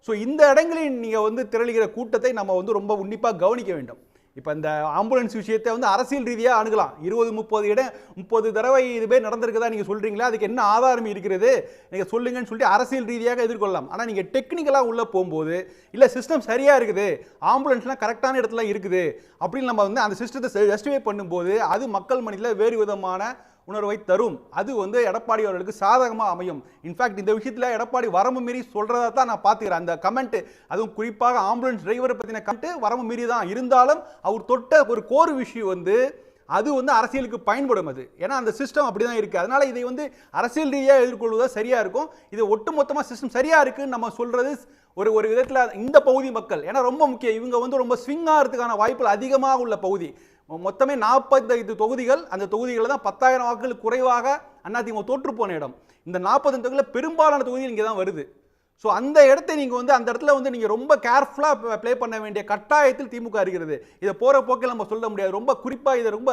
ஸோ இந்த இடங்களில் நீங்கள் வந்து திரளுகிற கூட்டத்தை நம்ம வந்து ரொம்ப உன்னிப்பாக கவனிக்க வேண்டும். இப்போ இந்த ஆம்புலன்ஸ் விஷயத்தை வந்து அரசியல் ரீதியாக அணுகலாம். 20-30 தடவை இதுவே நடந்திருக்குதா நீங்கள் சொல்கிறீங்களா, அதுக்கு என்ன ஆதாரம் இருக்கிறது நீங்கள் சொல்லுங்கன்னு சொல்லிட்டு அரசியல் ரீதியாக எதிர்கொள்ளலாம். ஆனால் நீங்கள் டெக்னிக்கலாக உள்ளே போகும்போது இல்லை சிஸ்டம் சரியாக இருக்குது, ஆம்புலன்ஸ்லாம் கரெக்டான இடத்துல இருக்குது அப்படின்னு நம்ம வந்து அந்த சிஸ்டத்தை ஜஸ்டிஃபை பண்ணும்போது அது மக்கள் மனதில் வேறு விதமான உணர்வை தரும். அது வந்து எடப்பாடி அவர்களுக்கு சாதகமாக அமையும். இன்ஃபேக்ட் இந்த விஷயத்தில் எடப்பாடி வரம்பு மீறி சொல்கிறதா தான் நான் பார்த்துக்கிறேன். அந்த கமெண்ட், அதுவும் குறிப்பாக ஆம்புலன்ஸ் டிரைவரை பற்றின கமெண்ட் வரம்பு மீறி தான் இருந்தாலும் அவர் தொட்ட ஒரு கோர் விஷயம் வந்து அது வந்து அரசியலுக்கு பயன்படும். அது ஏன்னா அந்த சிஸ்டம் அப்படி தான் இருக்குது. அதனால் இதை வந்து அரசியல் ரீதியாக எதிர்கொள்வதாக சரியாக இருக்கும். இது ஒட்டுமொத்தமாக சிஸ்டம் சரியாக இருக்குன்னு நம்ம சொல்கிறது ஒரு விதத்தில் இந்த பகுதி மக்கள், ஏன்னா ரொம்ப முக்கியம், இவங்க வந்து ரொம்ப ஸ்விங் ஆகிறதுக்கான வாய்ப்புகள் அதிகமாக உள்ள பகுதி. மொத்தமே 45 தொகுதிகள், அந்த தொகுதிகளில் தான் 10,000 வாக்குகள் குறைவாக அதிமுக தோற்று போன இடம். இந்த 40 தொகுதியில் பெரும்பாலான தொகுதிகள் இங்கே தான் வருது. ஸோ அந்த இடத்தை நீங்கள் வந்து அந்த இடத்துல வந்து நீங்கள் ரொம்ப கேர்ஃபுல்லாக ப்ளே பண்ண வேண்டிய கட்டாயத்தில் திமுக இருக்கிறது. இதை போகிற போக்கில் நம்ம சொல்ல முடியாது. ரொம்ப குறிப்பாக இதை ரொம்ப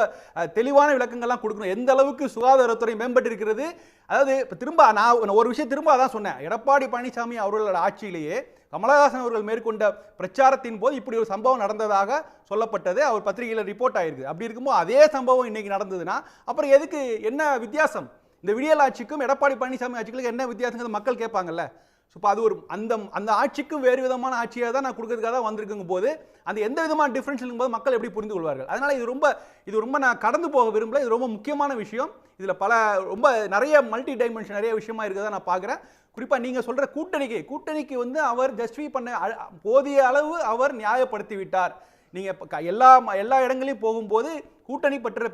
தெளிவான விளக்கங்கள்லாம் கொடுக்கணும். எந்த அளவுக்கு சுகாதாரத்துறை மேம்பட்டு இருக்கிறது. அதாவது இப்போ திரும்ப நான் ஒரு விஷயம் திரும்ப அதான் சொன்னேன், எடப்பாடி பழனிசாமி அவர்களோட ஆட்சியிலேயே கமலஹாசன் அவர்கள் மேற்கொண்ட பிரச்சாரத்தின் போது இப்படி ஒரு சம்பவம் நடந்ததாக சொல்லப்பட்டது, அவர் பத்திரிகையில் ரிப்போர்ட் ஆயிருக்கு. அப்படி இருக்கும்போது அதே சம்பவம் இன்னைக்கு நடந்ததுன்னா அப்புறம் எதுக்கு, என்ன வித்தியாசம்? இந்த விடியல் ஆட்சிக்கும் எடப்பாடி பழனிசாமி ஆட்சிகளுக்கு என்ன வித்தியாசங்கிறது மக்கள் கேட்பாங்கல்ல. ஸோ இப்போ அது ஒரு அந்த ஆட்சிக்கும் வேறு விதமான ஆட்சியாக தான் நான் கொடுக்கறதுக்காக தான் வந்திருக்குங்க போது அந்த எந்த விதமான டிஃப்ரென்ஸ் இருக்கும்போது மக்கள் எப்படி புரிந்து கொள்வார்கள். அதனால் இது ரொம்ப நான் கடந்து போக விரும்பல. இது ரொம்ப முக்கியமான விஷயம். இதில் ரொம்ப நிறைய மல்டி டைமென்ஷன் நிறைய விஷயமா இருக்கிறதா நான் பார்க்குறேன். குறிப்பாக நீங்கள் சொல்கிற கூட்டணிக்கு வந்து அவர் ஜஸ்டிஃபை பண்ண போதிய அளவு அவர் நியாயப்படுத்தி விட்டார். நீங்கள் எல்லா இடங்களையும் போகும்போது கூட்டணி பற்ற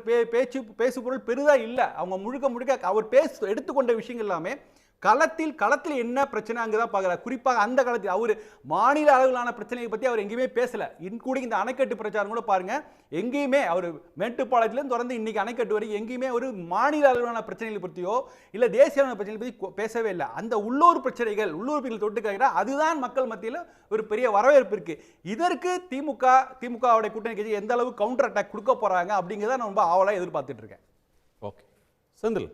பேசுபொருள் பெரிதாக இல்லை. அவங்க முழுக்க அவர் எடுத்துக்கொண்ட விஷயங்கள் எல்லாமே களத்தில் என்ன பிரச்சனை அங்கே தான் பார்க்குறாரு. குறிப்பாக அந்த காலத்தில் அவர் மாநில அளவிலான பிரச்சனையை பற்றி அவர் எங்கேயுமே பேசலை. இன்க்ளூடிங் இந்த அணைக்கட்டு பிரச்சாரம் கூட பாருங்க, எங்கேயுமே அவர் மேட்டுப்பாளையத்திலேருந்து தொடர்ந்து இன்னைக்கு அணைக்கட்டு வரைக்கும் எங்கேயுமே ஒரு மாநில அளவிலான பிரச்சனைகளை பற்றியோ இல்லை தேசிய அளவிலான பிரச்சனைகளை பற்றி பேசவே இல்லை. அந்த உள்ளூர் பிரச்சனைகள் தொட்டு கேட்கிறார். அதுதான் மக்கள் மத்தியில் ஒரு பெரிய வரவேற்பு இருக்கு. இதற்கு திமுகவுடைய கூட்டணி கட்சி எந்த அளவு கவுண்டர் அட்டாக் கொடுக்க போறாங்க அப்படிங்கிறத நான் ரொம்ப ஆவலாக எதிர்பார்த்துட்டு இருக்கேன். ஓகே செந்தில்,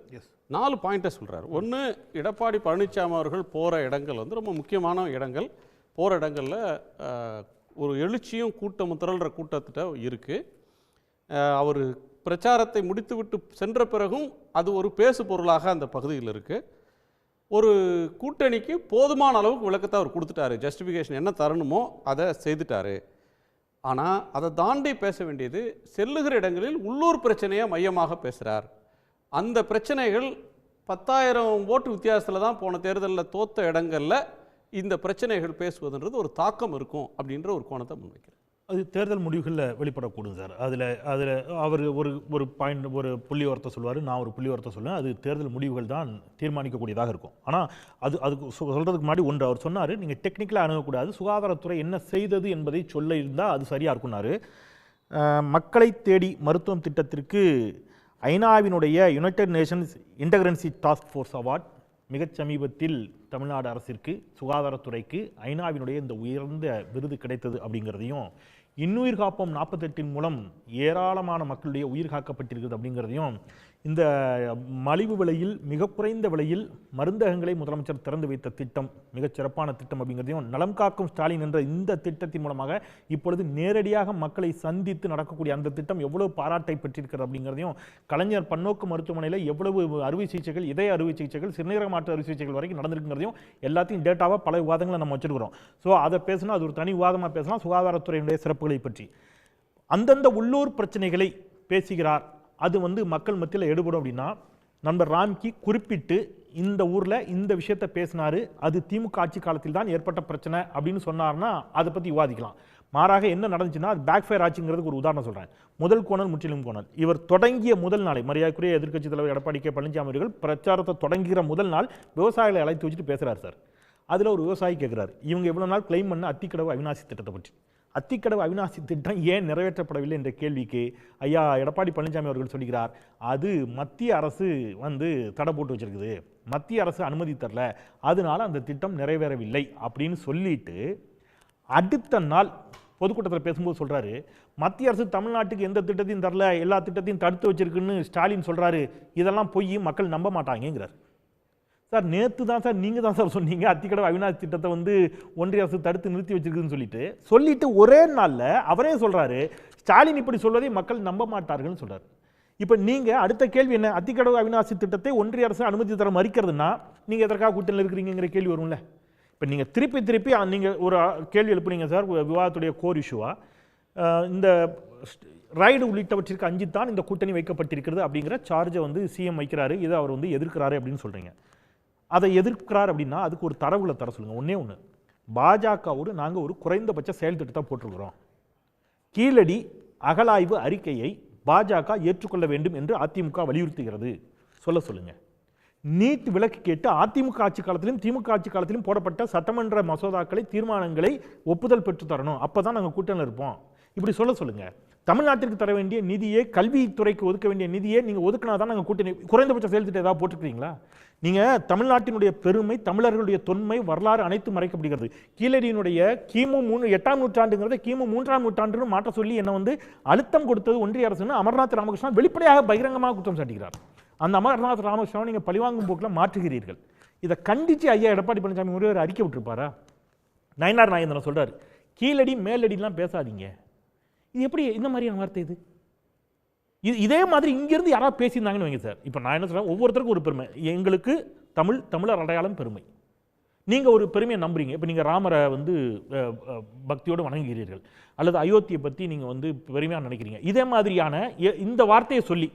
4 பாயிண்ட்டை சொல்கிறார். ஒன்று, எடப்பாடி பழனிசாமி அவர்கள் போகிற இடங்கள் வந்து ரொம்ப முக்கியமான இடங்கள். போகிற இடங்களில் ஒரு எழுச்சியும் கூட்டமும் திரள்கிற கூட்டத்திட்ட இருக்குது. அவர் பிரச்சாரத்தை முடித்துவிட்டு சென்ற பிறகும் அது ஒரு பேசு பொருளாக அந்த பகுதியில் இருக்குது. ஒரு கூட்டணிக்கு போதுமான அளவுக்கு விளக்கத்தை அவர் கொடுத்துட்டாரு. ஜஸ்டிஃபிகேஷன் என்ன தரணுமோ அதை செய்துட்டாரு. ஆனால் அதை தாண்டி பேச வேண்டியது செல்லுகிற இடங்களில் உள்ளூர் பிரச்சனையை மையமாக பேசுகிறார். அந்த பிரச்சனைகள் 10,000 ஓட்டு வித்தியாசத்தில் தான் போன தேர்தலில் தோத்த இடங்களில் இந்த பிரச்சனைகள் பேசுவதுன்றது ஒரு தாக்கம் இருக்கும் அப்படின்ற ஒரு கோணத்தை முன்வைக்கிறேன். அது தேர்தல் முடிவுகளில் வெளிப்படக்கூடும் சார். அதில் அவர் ஒரு பாயிண்ட் ஒரு புள்ளி வார்த்தை சொல்லுவார், நான் ஒரு புள்ளி வார்த்தை சொல்லுவேன். அது தேர்தல் முடிவுகள் தான் தீர்மானிக்கக்கூடியதாக இருக்கும். ஆனால் அதுக்கு சொல்கிறதுக்கு முன்னாடி ஒன்று அவர் சொன்னார், நீங்கள் டெக்னிக்கலாக அணுகக்கூடாது, சுகாதாரத்துறை என்ன செய்தது என்பதை சொல்ல இருந்தால் அது சரியாக இருக்குன்னாரு. மக்களை தேடி மருத்துவம் திட்டத்திற்கு ஐநாவினுடைய United Nations interagency task force award மிகச் சமீபத்தில் தமிழ்நாடு அரசிற்கு சுகாதாரத்துறைக்கு ஐநாவினுடைய இந்த உயர்ந்த விருது கிடைத்தது அப்படிங்கிறதையும் இன்னுயிர் காப்போம் 48 மூலம் ஏராளமான மக்களுடைய உயிர் காக்கப்பட்டிருக்குது அப்படிங்கிறதையும், இந்த மலிவு விலையில் மிக குறைந்த விலையில் மருந்தகங்களை முதலமைச்சர் திறந்து வைத்த திட்டம் மிகச் சிறப்பான திட்டம் அப்படிங்கிறதையும், நலம் காக்கும் ஸ்டாலின் என்ற இந்த திட்டத்தின் மூலமாக இப்பொழுது நேரடியாக மக்களை சந்தித்து நடக்கக்கூடிய அந்த திட்டம் எவ்வளவு பாராட்டை பெற்றிருக்கிறது அப்படிங்கிறதையும், கலைஞர் பன்னோக்கு மருத்துவமனையில் எவ்வளவு அறுவை சிகிச்சைகள், இதய அறுவை சிகிச்சைகள், சிறுநீரக மாற்று அறுவை சிகிச்சைகள் வரைக்கும் நடந்திருக்கிறதையும் எல்லாத்தையும் டேட்டாவாக பல விவாதங்களை நம்ம வச்சிருக்கிறோம். ஸோ அதை பேசினா அது ஒரு தனி விவாதமாக பேசலாம். சுகாதாரத்துறையினுடைய சிறப்புகளை பற்றி அந்தந்த உள்ளூர் பிரச்சனைகளை பேசுகிறார். அது மக்கள் மத்தியில் எடுபடும் அப்படின்னா, நண்பர் ராம்கி குறிப்பிட்டு இந்த ஊரில் இந்த விஷயத்தை பேசினாரு, அது திமுக ஆட்சி காலத்தில் தான் ஏற்பட்ட பிரச்சனை அப்படின்னு சொன்னார்னா அதை பற்றி விவாதிக்கலாம். மாறாக என்ன நடந்துச்சுன்னா அது பேக் ஃபயர் ஆச்சுங்கிறதுக்கு ஒரு உதாரணம் சொல்கிறேன். முதல் கோணல் முற்றிலும் கோணல். இவர் தொடங்கிய முதல் நாளை, மரியாதைக்குரிய எதிர்க்கட்சி தலைவர் எடப்பாடி கே பழனிசாமி அவர்கள் பிரச்சாரத்தை தொடங்குகிற முதல் நாள் விவசாயிகளை அழைத்து வச்சுட்டு பேசுகிறார் சார். அதில் ஒரு விவசாயி கேட்குறாரு, இவங்க எவ்வளோ நாள் கிளைம் பண்ண அத்திக்கடவு அவிநாசி திட்டத்தை பற்றி. அத்திக்கடவு அவிநாசி திட்டம் ஏன் நிறைவேற்றப்படவில்லை என்ற கேள்விக்கு ஐயா எடப்பாடி பழனிசாமி அவர்கள் சொல்கிறார், அது மத்திய அரசு தடை போட்டு வச்சிருக்குது, மத்திய அரசு அனுமதி தரல, அதனால அந்த திட்டம் நிறைவேறவில்லை அப்படின்னு சொல்லிட்டு அடுத்த நாள் பொதுக்கூட்டத்தில் பேசும்போது சொல்றாரு, மத்திய அரசு தமிழ்நாட்டுக்கு எந்த திட்டத்தையும் தரல, எல்லா திட்டத்தையும் தடுத்து வச்சிருக்குன்னு ஸ்டாலின் சொல்றாரு, இதெல்லாம் போய் மக்கள் நம்ப மாட்டாங்கிறார். சார் நேற்று தான் சார் நீங்கள் தான் சார் சொன்னீங்க அத்திக்கடவு அவிநாசி திட்டத்தை ஒன்றிய அரசு தடுத்து நிறுத்தி வச்சிருக்குன்னு சொல்லிட்டு ஒரே நாளில் அவரே சொல்றாரு, ஸ்டாலின் இப்படி சொல்வதை மக்கள் நம்ப மாட்டார்கள்னு சொல்றாரு. இப்போ நீங்கள் அடுத்த கேள்வி என்ன, அத்திக்கடவு அவிநாசி திட்டத்தை ஒன்றிய அரசு அனுமதி தர மறுக்கிறதுனா நீங்கள் எதற்காக கூட்டணியில் இருக்கிறீங்கிற கேள்வி வரும்ல. இப்போ நீங்கள் திருப்பி நீங்கள் ஒரு கேள்வி எழுப்புனீங்க சார், விவாதத்துடைய கோர் இஷ்யூவா இந்த ரைடு உள்ளிட்டவற்றிற்கு அஞ்சுத்தான் இந்த கூட்டணி வைக்கப்பட்டிருக்கிறது அப்படிங்கிற சார்ஜை சிஎம் வைக்கிறாரு, இதை அவர் எதிர்க்கிறாரு அப்படின்னு சொல்கிறீங்க. அதை எதிர்க்கிறார் அப்படின்னா அதுக்கு ஒரு தரவுகளை தர சொல்லுங்கள். ஒன்று பாஜகவோடு நாங்கள் ஒரு குறைந்தபட்ச செயல் திட்டத்தை போட்டிருக்கிறோம், கீழடி அகலாய்வு அறிக்கையை பாஜக ஏற்றுக்கொள்ள வேண்டும் என்று அதிமுக வலியுறுத்துகிறது சொல்லுங்கள். நீட் விலக்கு கேட்டு அதிமுக ஆட்சி காலத்திலும் திமுக ஆட்சி காலத்திலும் போடப்பட்ட சட்டமன்ற மசோதாக்களை, தீர்மானங்களை ஒப்புதல் பெற்று தரணும், அப்போ தான் நாங்கள் கூட்டணியில் இருப்போம், இப்படி சொல்லுங்கள். தமிழ்நாட்டிற்கு தர வேண்டிய நிதியை, கல்வித்துறைக்கு ஒதுக்க வேண்டிய நிதியை நீங்கள் ஒதுக்கினா தான் நாங்கள் கூட்டணி, குறைந்தபட்ச செயல் திட்டம் ஏதாவது போட்டுருக்கீங்களா? நீங்கள் தமிழ்நாட்டினுடைய பெருமை, தமிழர்களுடைய தொன்மை, வரலாறு அனைத்தும் மறைக்கப்படுகிறது. கீழடியினுடைய கிமு 8ஆம் நூற்றாண்டுங்கிறத கிமு 3ஆம் நூற்றாண்டுன்னு மாற்ற சொல்லி என்ன அழுத்தம் கொடுத்தது ஒன்றிய அரசுன்னு அமர்நாத் ராமகிருஷ்ணன் வெளிப்படையாக பகிரங்கமாக குற்றம் சாட்டுகிறார். அந்த அமர்நாத் ராமகிருஷ்ணன் நீங்கள் பழிவாங்கும் போக்கில் மாற்றுகிறீர்கள். இதை கண்டித்து ஐயா எடப்பாடி பழனிசாமி ஒரு அறிக்கை விட்டுருப்பாரா? நயனார் நாகேந்திரன் சொல்றாரு, கீழடி மேலடிலாம் பேசாதீங்க. இது எப்படி இந்த மாதிரியான வார்த்தை? இதே மாதிரி இங்கிருந்து யாராவது பேசியிருந்தாங்கன்னு வைங்க சார். இப்போ நான் என்ன சொல்றேன், ஒவ்வொருத்தருக்கும் ஒரு பெருமை. எங்களுக்கு தமிழர் அடையாளம் பெருமை. நீங்கள் ஒரு பெருமையை நம்புறீங்க. இப்போ நீங்கள் ராமரை பக்தியோடு வணங்குகிறீர்கள், அல்லது அயோத்தியை பற்றி நீங்கள் பெருமையாக நினைக்கிறீங்க. இதே மாதிரியான இந்த வார்த்தையை சொல்லி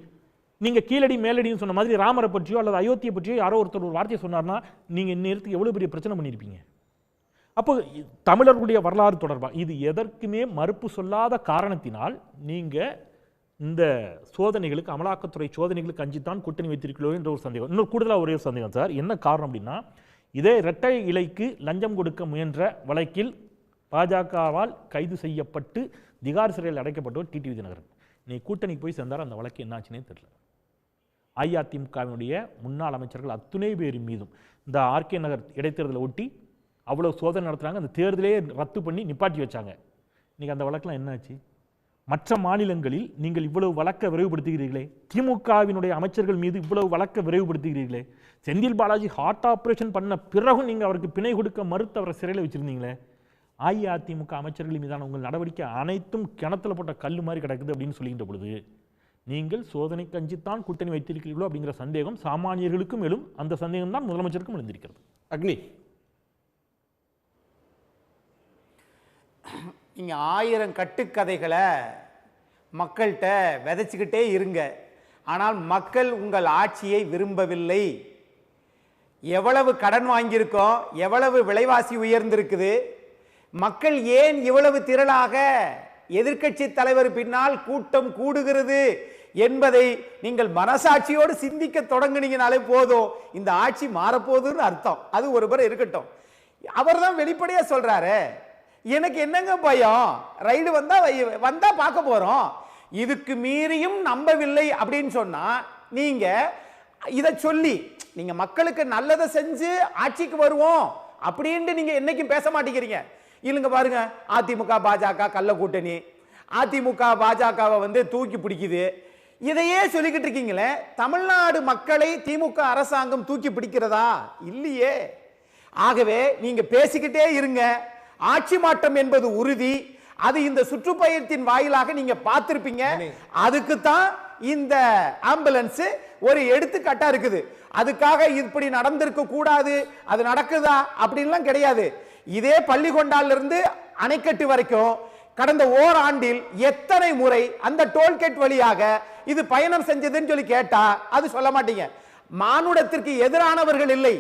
நீங்கள் கீழடி மேலடின்னு சொன்ன மாதிரி ராமரை பற்றியோ அல்லது அயோத்தியை பற்றியோ யாரோ ஒருத்தர் ஒரு வார்த்தையை சொன்னார்னா நீங்கள் இந்நேரத்துக்கு எவ்வளோ பெரிய பிரச்சனை பண்ணியிருப்பீங்க. அப்போ தமிழர்களுடைய வரலாறு தொடர்பாக இது எதற்குமே மறுப்பு சொல்லாத காரணத்தினால் நீங்கள் இந்த சோதனைகளுக்கு, அமலாக்கத்துறை சோதனைகளுக்கு அஞ்சுத்தான் கூட்டணி வைத்திருக்கிறோம் என்ற ஒரு சந்தேகம். இன்னொரு கூடுதலாக ஒரே ஒரு சந்தேகம் சார். என்ன காரணம் அப்படின்னா, இதே இரட்டை இலைக்கு லஞ்சம் கொடுக்க முயன்ற வழக்கில் பாஜகவால் கைது செய்யப்பட்டு திகார் சிறையில் அடைக்கப்பட்டவர் டிடிவி தினகரன். நீ கூட்டணிக்கு போய் சேர்ந்தார், அந்த வழக்கு என்னாச்சுன்னே தெரியல. அதிமுகவினுடைய முன்னாள் அமைச்சர்கள் அத்துணை பேரின் மீதும் இந்த ஆர்கே நகர் இடைத்தேர்தலை ஒட்டி அவ்வளோ சோதனை நடத்துகிறாங்க, அந்த தேர்தலே ரத்து பண்ணி நிப்பாட்டி வச்சாங்க. இன்றைக்கி அந்த வழக்கெலாம் என்னாச்சு? மற்ற மாநிலங்களில் நீங்கள் இவ்வளவு வழக்க விரைவுபடுத்துகிறீர்களே, திமுகவினுடைய அமைச்சர்கள் மீது இவ்வளவு வழக்க விரைவுபடுத்துகிறீர்களே, செந்தில் பாலாஜி ஹார்ட் ஆப்ரேஷன் பண்ண பிறகும் நீங்கள் அவருக்கு பிணை கொடுக்க மறுத்து அவரை சிறையில் வச்சுருந்தீங்களே. அஇஅதிமுக அமைச்சர்கள் மீதான உங்கள் நடவடிக்கை அனைத்தும் கிணத்துல போட்ட கல் மாதிரி கிடக்குது அப்படின்னு சொல்லிக்கின்ற பொழுது நீங்கள் சோதனைக்கு அஞ்சித்தான் கூட்டணி வைத்திருக்கிறீர்களோ அப்படிங்கிற சந்தேகம் சாமானியர்களுக்கும் எழும். அந்த சந்தேகம் தான் முதலமைச்சருக்கும் எழுந்திருக்கிறது. அக்னி, நீங்கள் 1000 கட்டுக்கதைகளை மக்கள்கிட்ட விதைச்சிக்கிட்டே இருங்க, ஆனால் மக்கள் உங்கள் ஆட்சியை விரும்பவில்லை. எவ்வளவு கடன் வாங்கியிருக்கோம், எவ்வளவு விலைவாசி உயர்ந்திருக்குது, மக்கள் ஏன் இவ்வளவு திரளாக எதிர்க்கட்சி தலைவர் பின்னால் கூட்டம் கூடுகிறது என்பதை நீங்கள் மனசாட்சியோடு சிந்திக்க தொடங்குனீங்கனாலே போதும், இந்த ஆட்சி மாறப்போகுதுன்னு அர்த்தம். அது ஒருவர் இருக்கட்டும், அவர் தான் வெளிப்படையா சொல்றாரு, எனக்கு என்னங்க பயம், ரைடு வந்தா பார்க்க போறோம், இதுக்கு மீறியும் நம்பவில்லை அப்படின்னு சொன்னா நீங்க இதை சொல்லி நீங்க மக்களுக்கு நல்லதை செஞ்சு ஆட்சிக்கு வருவோம் அப்படின்ட்டு நீங்க என்னைக்கும் பேச மாட்டேங்கிறீங்க. இல்லைங்க பாருங்க, அதிமுக பாஜக கள்ள கூட்டணி, அதிமுக பாஜகவை வந்து தூக்கி பிடிக்குது. இதையே சொல்லிக்கிட்டு இருக்கீங்களே, தமிழ்நாடு மக்களை திமுக அரசாங்கம் தூக்கி பிடிக்கிறதா? இல்லையே. ஆகவே நீங்க பேசிக்கிட்டே இருங்க. ஆட்சி மாற்றம் என்பது உறுதி. அது இந்த சுற்றுப்பயணத்தின் வாயிலாக நீங்க பார்த்திருப்பீங்க. அதுக்கு தான் இந்த ஆம்புலன்ஸ் ஒரு எடுத்துக்காட்டா இருக்குது. அதுக்காக இப்படி நடந்திருக்க கூடாது, அது நடக்குதா அப்படின்லாம் கிடையாது. இதே பள்ளிகொண்டால இருந்து அணைக்கட்டு வரைக்கும் கடந்த ஓராண்டில் எத்தனை முறை அந்த டோல்கேட் வழியாக இது பயணம் செஞ்சதுன்னு சொல்லி கேட்டா அது சொல்ல மாட்டீங்க. மானுடத்திற்கு எதிரானவர்கள் இல்லை,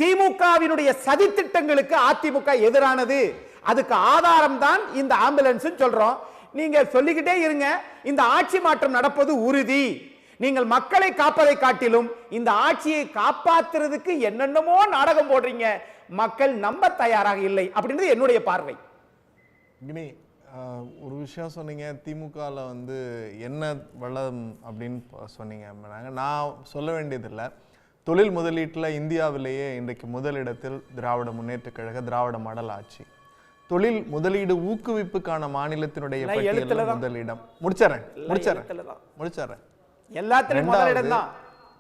திமுகவினுடைய சதித்திட்டங்களுக்கு அதிமுக எதிரானது. அதுக்கு ஆதாரம் தான் இந்த ஆம்புலன்ஸ் சொல்றோம். நீங்க சொல்லிக்கிட்டே இருங்க. இந்த ஆட்சி மாற்றம் நடப்பது உறுதி. நீங்கள் மக்களை காப்பதை காட்டிலும் இந்த ஆட்சியை காப்பாத்துறதுக்கு என்னென்னமோ நாடகம் போடுறீங்க. மக்கள் நம்ப தயாராக இல்லை அப்படின்றது என்னுடைய பார்வை. ஒரு விஷயம் சொன்னீங்க, திமுகவில் வந்து என்ன வளம் அப்படின்னு சொன்னீங்க. நான் சொல்ல வேண்டியதில்லை. தொழில் முதலீட்டில் இந்தியாவிலேயே இன்றைக்கு முதலிடத்தில் திராவிட முன்னேற்ற கழக திராவிட மாடல் ஆட்சி. தொழில் முதலீடு ஊக்குவிப்புக்கான மாநிலத்தினுடைய பட்டியலில் முதலிடம். முடிச்சறேன்.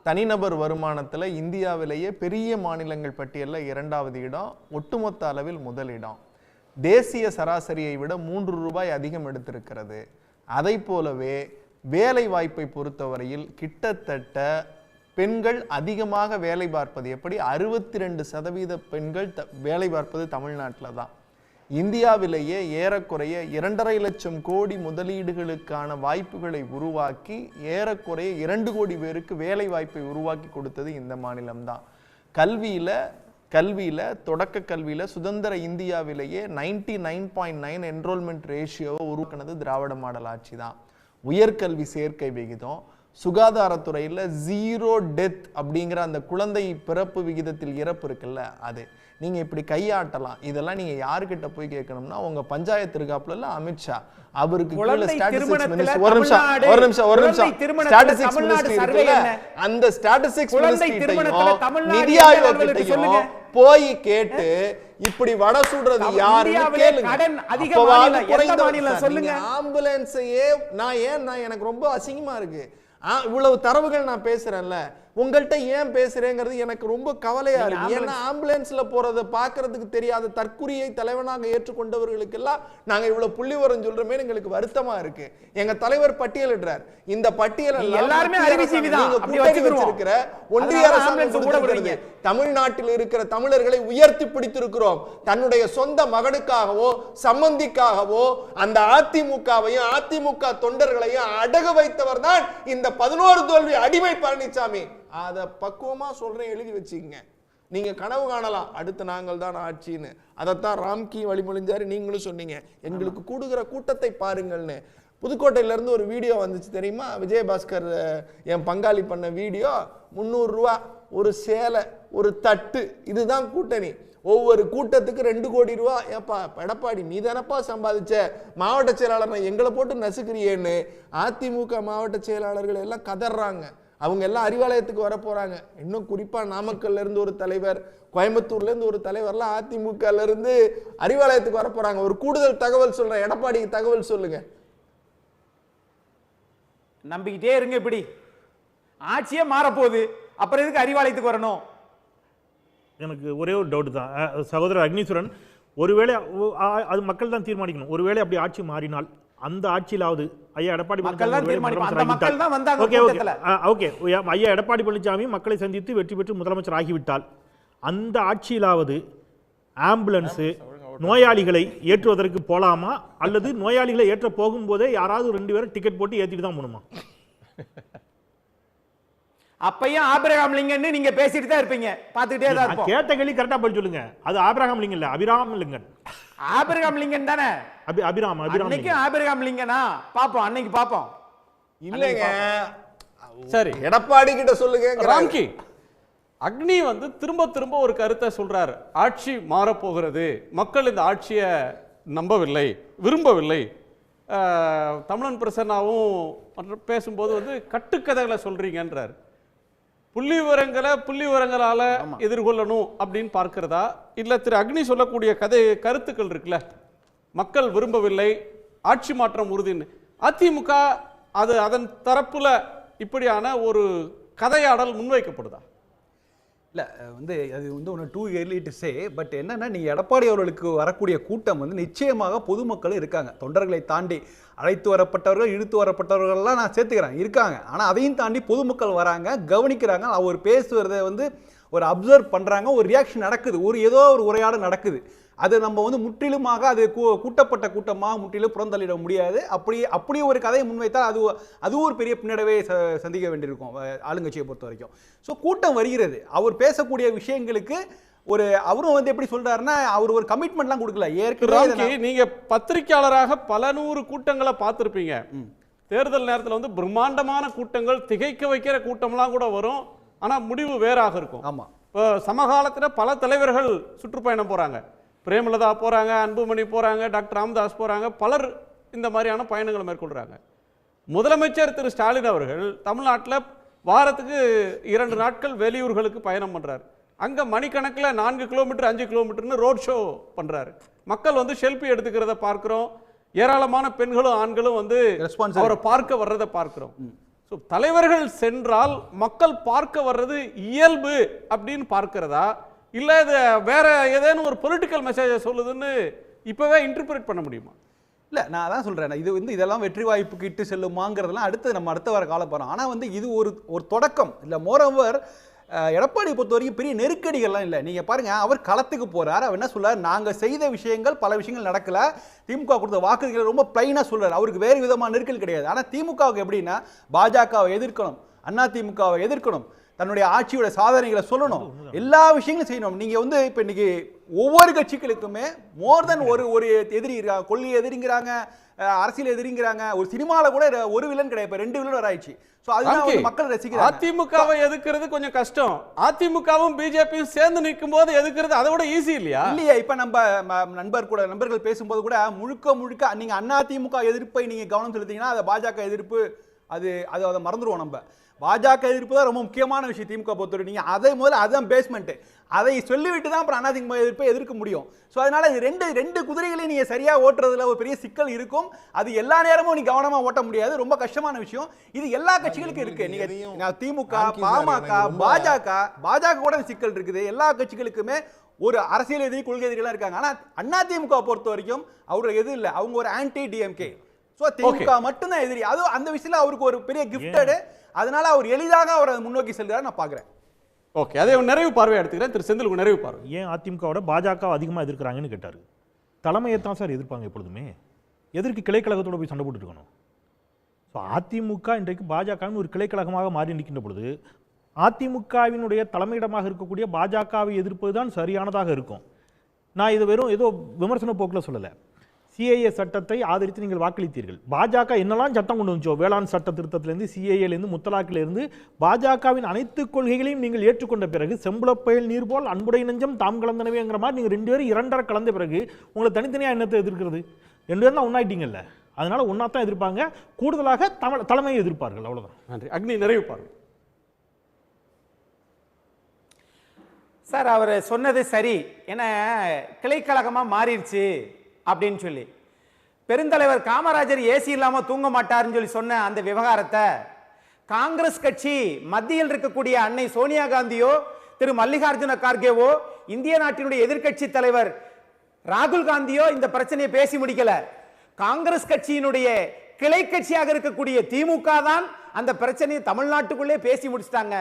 தனிநபர் வருமானத்தில் இந்தியாவிலேயே பெரிய மாநிலங்கள் பட்டியலில் 2வது இடம், ஒட்டுமொத்த அளவில் முதலிடம். தேசிய சராசரியை விட 3 ரூபாய் அதிகம் எடுத்திருக்கிறது. அதை போலவே வேலை வாய்ப்பை பொறுத்தவரையில் கிட்டத்தட்ட பெண்கள் அதிகமாக வேலை பார்ப்பது எப்படி, 62% பெண்கள் வேலை பார்ப்பது தமிழ்நாட்டில் தான். இந்தியாவிலேயே ஏறக்குறைய 2.5 லட்சம் கோடி முதலீடுகளுக்கான வாய்ப்புகளை உருவாக்கி ஏறக்குறைய 2 கோடி பேருக்கு வேலை வாய்ப்பை உருவாக்கி கொடுத்தது இந்த மாநிலம்தான். கல்வியில தொடக்க கல்வியில சுதந்திர இந்தியாவிலேயே 99.9 என்ரோல்மெண்ட் ரேஷியோவை உருவாக்குனது திராவிட மாடல் ஆட்சி தான். உயர்கல்வி சேர்க்கை விகிதம், சுகாதாரத்துறையில் 0 டெத் அப்படிங்கிற அந்த குழந்தை பிறப்பு விகிதத்தில் இறப்பு இருக்குல்ல, அது நீங்க இப்படி கையாட்டலாம். இதெல்லாம் நீங்க யாருக்கிட்ட போய் கேட்கணும்னா உங்க பஞ்சாயத்து இருக்காப்புல அமித்ஷா, அவருக்கு அந்த ஸ்டாட்டிஸ்டிக்ஸ் மினிஸ்ட்ரி நிதி ஆயோக்கிட்டையும் போய் கேட்டு இப்படி வட சுடுறது யாருன்னு கேளுங்க. ஆம்புலன்ஸையே நான் எனக்கு ரொம்ப அசிங்கமா இருக்கு. இவ்வளவு தரவுகள் நான் பேசுறேன்ல, உங்கள்கிட்ட ஏன் பேசுறேங்கிறது எனக்கு ரொம்ப கவலையா இருக்கு. ஏன்னா ஆம்புலன்ஸ்ல போறதை பாக்குறதுக்கு தெரியாத தற்குறியை தலைவனாக ஏற்றுக்கொண்டவர்களுக்கு எல்லாம் நாங்க இவ்வளவு புள்ளிவரம் சொல்றோமே எங்களுக்கு வருத்தமா இருக்கு. எங்க தலைவர் பட்டியலிடுறார். இந்த பட்டியல் எல்லாருமே வச்சிருக்கிற ஒன்றிய அரசாங்கம் தமிழ்நாட்டில் இருக்கிற தமிழர்களை உயர்த்தி பிடித்திருக்கிறோம். தன்னுடைய சொந்த மகனுக்காகவோ சம்பந்திக்காகவோ அந்த அதிமுகவையும் அதிமுக தொண்டர்களையும் அடகு வைத்தவர் தான் இந்த 11 தோல்வி அடிமை பழனிசாமி. அதை பக்குவமா சொல்றேன், எழுதி வச்சுக்கங்க. நீங்க கனவு காணலாம் அடுத்து நாங்கள் தான் ஆட்சின்னு. அதைத்தான் ராம்கி வழிமொழிஞ்சாரு, நீங்களும் சொன்னீங்க எங்களுக்கு கூடுகிற கூட்டத்தை பாருங்கள்னு. புதுக்கோட்டையில இருந்து ஒரு வீடியோ வந்துச்சு தெரியுமா, விஜயபாஸ்கர் என் பங்காளி பண்ண வீடியோ. 300 ரூபா ஒரு சேலை ஒரு தட்டு, இதுதான் கூட்டணி. ஒவ்வொரு கூட்டத்துக்கு 2 கோடி ரூபா. ஏப்பா எடப்பாடி நீ தானப்பா சம்பாதிச்ச, மாவட்ட செயலாளர் எங்களை போட்டு நசுக்கிறியேன்னு அதிமுக மாவட்ட செயலாளர்கள் எல்லாம் கதறாங்க. அவங்க எல்லாம் அறிவாலயத்துக்கு வர போறாங்க. இன்னும் குறிப்பா நாமக்கல்ல இருந்து ஒரு தலைவர், கோயம்புத்தூர்ல இருந்து ஒரு தலைவர்லாம் அதிமுகல இருந்து அறிவாலயத்துக்கு வர போறாங்க. ஒரு கூடுதல் தகவல் சொல்றேன், எடப்பாடிக்கு தகவல் சொல்லுங்க. நம்பிக்கிட்டே இருங்க. இப்படி ஆட்சியே மாறப்போகுது, அப்புறம் எதுக்கு அறிவாலயத்துக்கு வரணும்? எனக்கு ஒரே ஒரு டவுட் தான் சகோதரர் அக்னீஸ்வரன். ஒருவேளை அது மக்கள் தான் தீர்மானிக்கணும். ஒருவேளை அப்படி ஆட்சி மாறினால் அந்த ஆட்சியிலாவது ஐயா எடப்பாடி ஐயா எடப்பாடி பழனிசாமி மக்களை சந்தித்து வெற்றி பெற்று முதலமைச்சர் ஆகிவிட்டால் அந்த ஆட்சியிலாவது ஆம்புலன்ஸு நோயாளிகளை ஏற்றுவதற்கு போலாமா, அல்லது நோயாளிகளை ஏற்ற போகும்போதே யாராவது 2 பேரும் டிக்கெட் போட்டு ஏற்றிட்டு தான் போகணுமா? அப்பையும் ஆபிரகாம் லிங்கன் நீங்க பேசிட்டு தான் இருப்பீங்க, பார்த்துக்கிட்டே தான் இருப்போம். கேட்ட கேள்வி கரெக்டா பதில் சொல்லுங்க. அது ஆபிரகாம் லிங்கன் இல்ல, அபிராம் லிங்கன். ஆபிரகாம் லிங்கன் தானே? அபிராம் அன்னைக்கு ஆபிரகாம் லிங்கனா? பாப்போம், அன்னைக்கு பாப்போம். இல்லங்க சரி, எடப்பாடி கிட்ட சொல்லுங்க. ராம்கி அக்னி வந்து திரும்ப திரும்ப ஒரு கருத்தை சொல்றாரு, ஆட்சி மாறப்போகிறது, மக்கள் இந்த ஆட்சியை நம்பவில்லை, விரும்பவில்லை. தமிழன் பிரசன்னாவும் பேசும்போது வந்து கட்டுக்கதைகளை சொல்றீங்கன்றார். புள்ளி விவரங்களால எதிர்கொள்ளணும் அப்படின்னு பார்க்கிறதா, இல்ல திரு அக்னி சொல்லக்கூடிய கருத்துக்கள் இருக்குல்ல, மக்கள் விரும்பவில்லை, ஆட்சி மாற்றம் உறுதின்னு. அதிமுக அது அதன் தரப்புல இப்படியான ஒரு கதையாடல் முன்வைக்கப்படுதா? இல்லை வந்து அது வந்து ஒன்று too early to say. But என்னன்னா, நீங்கள் எடப்பாடி அவர்களுக்கு வரக்கூடிய கூட்டம் வந்து நிச்சயமாக பொதுமக்கள் இருக்காங்க. தொண்டர்களை தாண்டி அழைத்து வரப்பட்டவர்கள், இழுத்து வரப்பட்டவர்கள்லாம் நான் சேர்த்துக்கிறேன், இருக்காங்க. ஆனால் அதையும் தாண்டி பொதுமக்கள் வராங்க, கவனிக்கிறாங்க, அவர் பேசுகிறத வந்து ஒரு அப்சர்வ் பண்ணுறாங்க, ஒரு ரியாக்ஷன் நடக்குது, ஏதோ ஒரு உரையாடல் நடக்குது. அது நம்ம வந்து முற்றிலுமாக அது கூட்டப்பட்ட கூட்டமாக முற்றிலும் புறந்தள்ளிட முடியாது. அப்படி ஒரு கதையை முன்வைத்தால் அது ஒரு பெரிய பின்னடைவை சந்திக்க வேண்டியிருக்கும் ஆளுங்கட்சியை பொறுத்த வரைக்கும். ஸோ கூட்டம் வருகிறது, அவர் பேசக்கூடிய விஷயங்களுக்கு அவரும் வந்து எப்படி சொல்றாருன்னா, அவர் ஒரு கமிட்மெண்ட்லாம் கொடுக்கல. ஏற்கனவே நீங்க பத்திரிகையாளராக பல நூறு கூட்டங்களை பார்த்திருப்பீங்க. தேர்தல் நேரத்தில் வந்து பிரம்மாண்டமான கூட்டங்கள், திகைக்க வைக்கிற கூட்டம்லாம் கூட வரும், ஆனா முடிவு வேறாக இருக்கும். ஆமா, இப்போ சமகாலத்தில் பல தலைவர்கள் சுற்றுப்பயணம் போறாங்க. பிரேமலதா போறாங்க, அன்புமணி போறாங்க, டாக்டர் ராமதாஸ் போறாங்க, பலர் இந்த மாதிரியான பயணங்களை மேற்கொள்றாங்க. முதலமைச்சர் திரு ஸ்டாலின் அவர்கள் தமிழ்நாட்டில் வாரத்துக்கு 2 நாட்கள் வெளியூர்களுக்கு பயணம் பண்றாரு. அங்க மணிக்கணக்கில் 4 கிலோமீட்டர் 5 கிலோமீட்டர்னு ரோட் ஷோ பண்றாரு. மக்கள் வந்து செல்ஃபி எடுத்துக்கிறத பார்க்கிறோம். ஏராளமான பெண்களும் ஆண்களும் வந்து அவரை பார்க்க வர்றதை பார்க்கிறோம். ஸோ தலைவர்கள் சென்றால் மக்கள் பார்க்க வர்றது இயல்பு அப்படின்னு பார்க்கிறதா, இல்லை இது வேற ஏதேனும் ஒரு பொலிட்டிக்கல் மெசேஜை சொல்லுதுன்னு இப்போவே இன்டர்பிரேட் பண்ண முடியுமா? இல்லை, நான் அதான் சொல்கிறேன். இது வந்து இதெல்லாம் வெற்றி வாய்ப்புக்கு இட்டு செல்லுமாங்கிறதுலாம் அடுத்த வர காலப்போகிறோம். ஆனால் வந்து இது ஒரு தொடக்கம் இல்லை. மோரோவர் எடப்பாடி பொறுத்த வரைக்கும் பெரிய நெருக்கடிகள்லாம் இல்லை. நீங்கள் பாருங்கள், அவர் களத்துக்கு போகிறார். அவர் என்ன சொல்கிறார், நாங்கள் செய்த விஷயங்கள் பல விஷயங்கள் நடக்கலை, திமுக கொடுத்த வாக்குறுதிகளை ரொம்ப பிளைனாக சொல்கிறார். அவருக்கு வேறு விதமான நெருக்கல் கிடையாது. ஆனால் திமுகவுக்கு எப்படின்னா, பாஜகவை எதிர்க்கணும், அதிமுகவை எதிர்க்கணும், தன்னுடைய ஆட்சியோட சாதனைகளை சொல்லணும், எல்லா விஷயங்களும் செய்யணும். நீங்கள் வந்து இப்போ இன்னைக்கு ஒவ்வொரு கட்சிகளுக்குமே மோர் தென் ஒரு எதிரி இருக்காங்க. கொள்கை எதிரிங்கிறாங்க, அரசியல் எதிரிங்கிறாங்க. ஒரு சினிமாவில் கூட ஒரு வில்லன் கிடையாது, இப்போ 2 வில்லன் வராயிடுச்சு. மக்கள் ரசிக்கிறாங்க. அதிமுகவை எதிர்க்கிறது கொஞ்சம் கஷ்டம். அதிமுகவும் பிஜேபியும் சேர்ந்து நிற்கும் போது எதிர்க்கிறது அதை விட ஈஸி இல்லையா? இல்லையா? இப்ப நம்ம நண்பர்கள் பேசும்போது கூட முழுக்க நீங்க அதிமுக எதிர்ப்பை நீங்க கவனம் செலுத்தீங்கன்னா அதை பாஜக எதிர்ப்பு அதை மறந்துடுவோம். நம்ம பாஜக எதிர்ப்பு தான் ரொம்ப முக்கியமான விஷயம் திமுக பொறுத்தவரை. நீங்க அதான் பேஸ்மெண்ட். அதை சொல்லிவிட்டு தான் அப்புறம் அதிமுக எதிர்ப்பை எதிர்க்க முடியும். ஸோ அதனால இது ரெண்டு குதிரைகளையும் நீங்க சரியா ஓட்டுறதுல ஒரு பெரிய சிக்கல் இருக்கும். அது எல்லா நேரமும் நீ கவனமா ஓட்ட முடியாது, ரொம்ப கஷ்டமான விஷயம். இது எல்லா கட்சிகளுக்கும் இருக்கு. நீங்க திமுக, பாமக, பாஜக கூட சிக்கல் இருக்குது. எல்லா கட்சிகளுக்குமே ஒரு அரசியல் எதிரி, கொள்கை எதிரிலாம் இருக்காங்க. ஆனா அதிமுக பொறுத்த வரைக்கும் அவரு எது இல்லை, அவங்க ஒரு ஆன்டி டிஎம்கே. ஸோ திமுக மட்டும்தான் எதிரி. அது அந்த விஷயத்துல அவருக்கு ஒரு பெரிய கிஃப்டடு. அதனால அவர் எளிதாக அவரை முன்னோக்கி செல்கிறார் நான் பார்க்குறேன். ஓகே, அதே நிறைவு பார்வை எடுத்துக்கிறேன். திரு செந்தில் நிறைவு பார்வை. ஏன் அதிமுகவோட பாஜக அதிகமாக எதிர்க்கிறாங்கன்னு கேட்டார். தலைமையை தான் சார் எதிர்ப்பாங்க எப்பொழுதுமே. எதற்கு கிளைக்கழகத்தோட போய் சண்டை போட்டுட்டு இருக்கணும்? ஸோ அதிமுக இன்றைக்கு பாஜகவின் ஒரு கிளைக்கழகமாக மாறி நிற்கின்ற பொழுது அதிமுகவினுடைய தலைமையிடமாக இருக்கக்கூடிய பாஜகவை எதிர்ப்பது தான் சரியானதாக இருக்கும். நான் இது வெறும் ஏதோ விமர்சன போக்கில் சொல்லலை. சிஏஏ சட்டத்தை ஆதரித்து நீங்கள் வாக்களித்தீர்கள். பாஜக என்னெல்லாம் சட்டம் கொண்டு வந்துச்சோ, வேளாண் சட்ட திருத்தத்திலிருந்து, சிஏஏலேருந்து, முத்தலாக்கிலிருந்து, பாஜகவின் அனைத்து கொள்கைகளையும் நீங்கள் ஏற்றுக்கொண்ட பிறகு செம்புலப்பயல் நீர் போல் அன்புடைய நெஞ்சம் தாம் கலந்தனவேங்கிற மாதிரி நீங்கள் 2 பேரும் 2.5 கலந்த பிறகு உங்களை தனித்தனியாக என்னத்தை எதிர்க்கிறது? 2 பேரும் தான் ஒன்றாயிட்டீங்கல்ல. அதனால ஒன்றா தான் எதிர்ப்பாங்க. கூடுதலாக தலைமையை எதிர்ப்பார்கள். அவ்வளோதான். நன்றி. அக்னி நிறைவு பார்வை. சார், அவர் சொன்னது சரி. ஏன்னா கிளைக்கழகமாக மாறிடுச்சு அப்படின்னு சொல்லி பெருந்தலைவர் காமராஜர் ஏசி இல்லாம தூங்க மாட்டாருன்னு சொல்லி சொன்ன அந்த விவகாரத்தை காங்கிரஸ் கட்சி மத்தியில் இருக்கக்கூடிய அன்னை சோனியா காந்தியோ திரு மல்லிகார்ஜுன கார்கேவோ இந்திய நாட்டினுடைய எதிர்க்கட்சி தலைவர் ராகுல் காந்தியோ இந்த பிரச்சனையை பேசி முடிக்கல. காங்கிரஸ் கட்சியினுடைய கிளை கட்சியாக இருக்கக்கூடிய திமுக தான் அந்த பிரச்சனையை தமிழ்நாட்டுக்குள்ளே பேசி முடிச்சிட்டாங்க.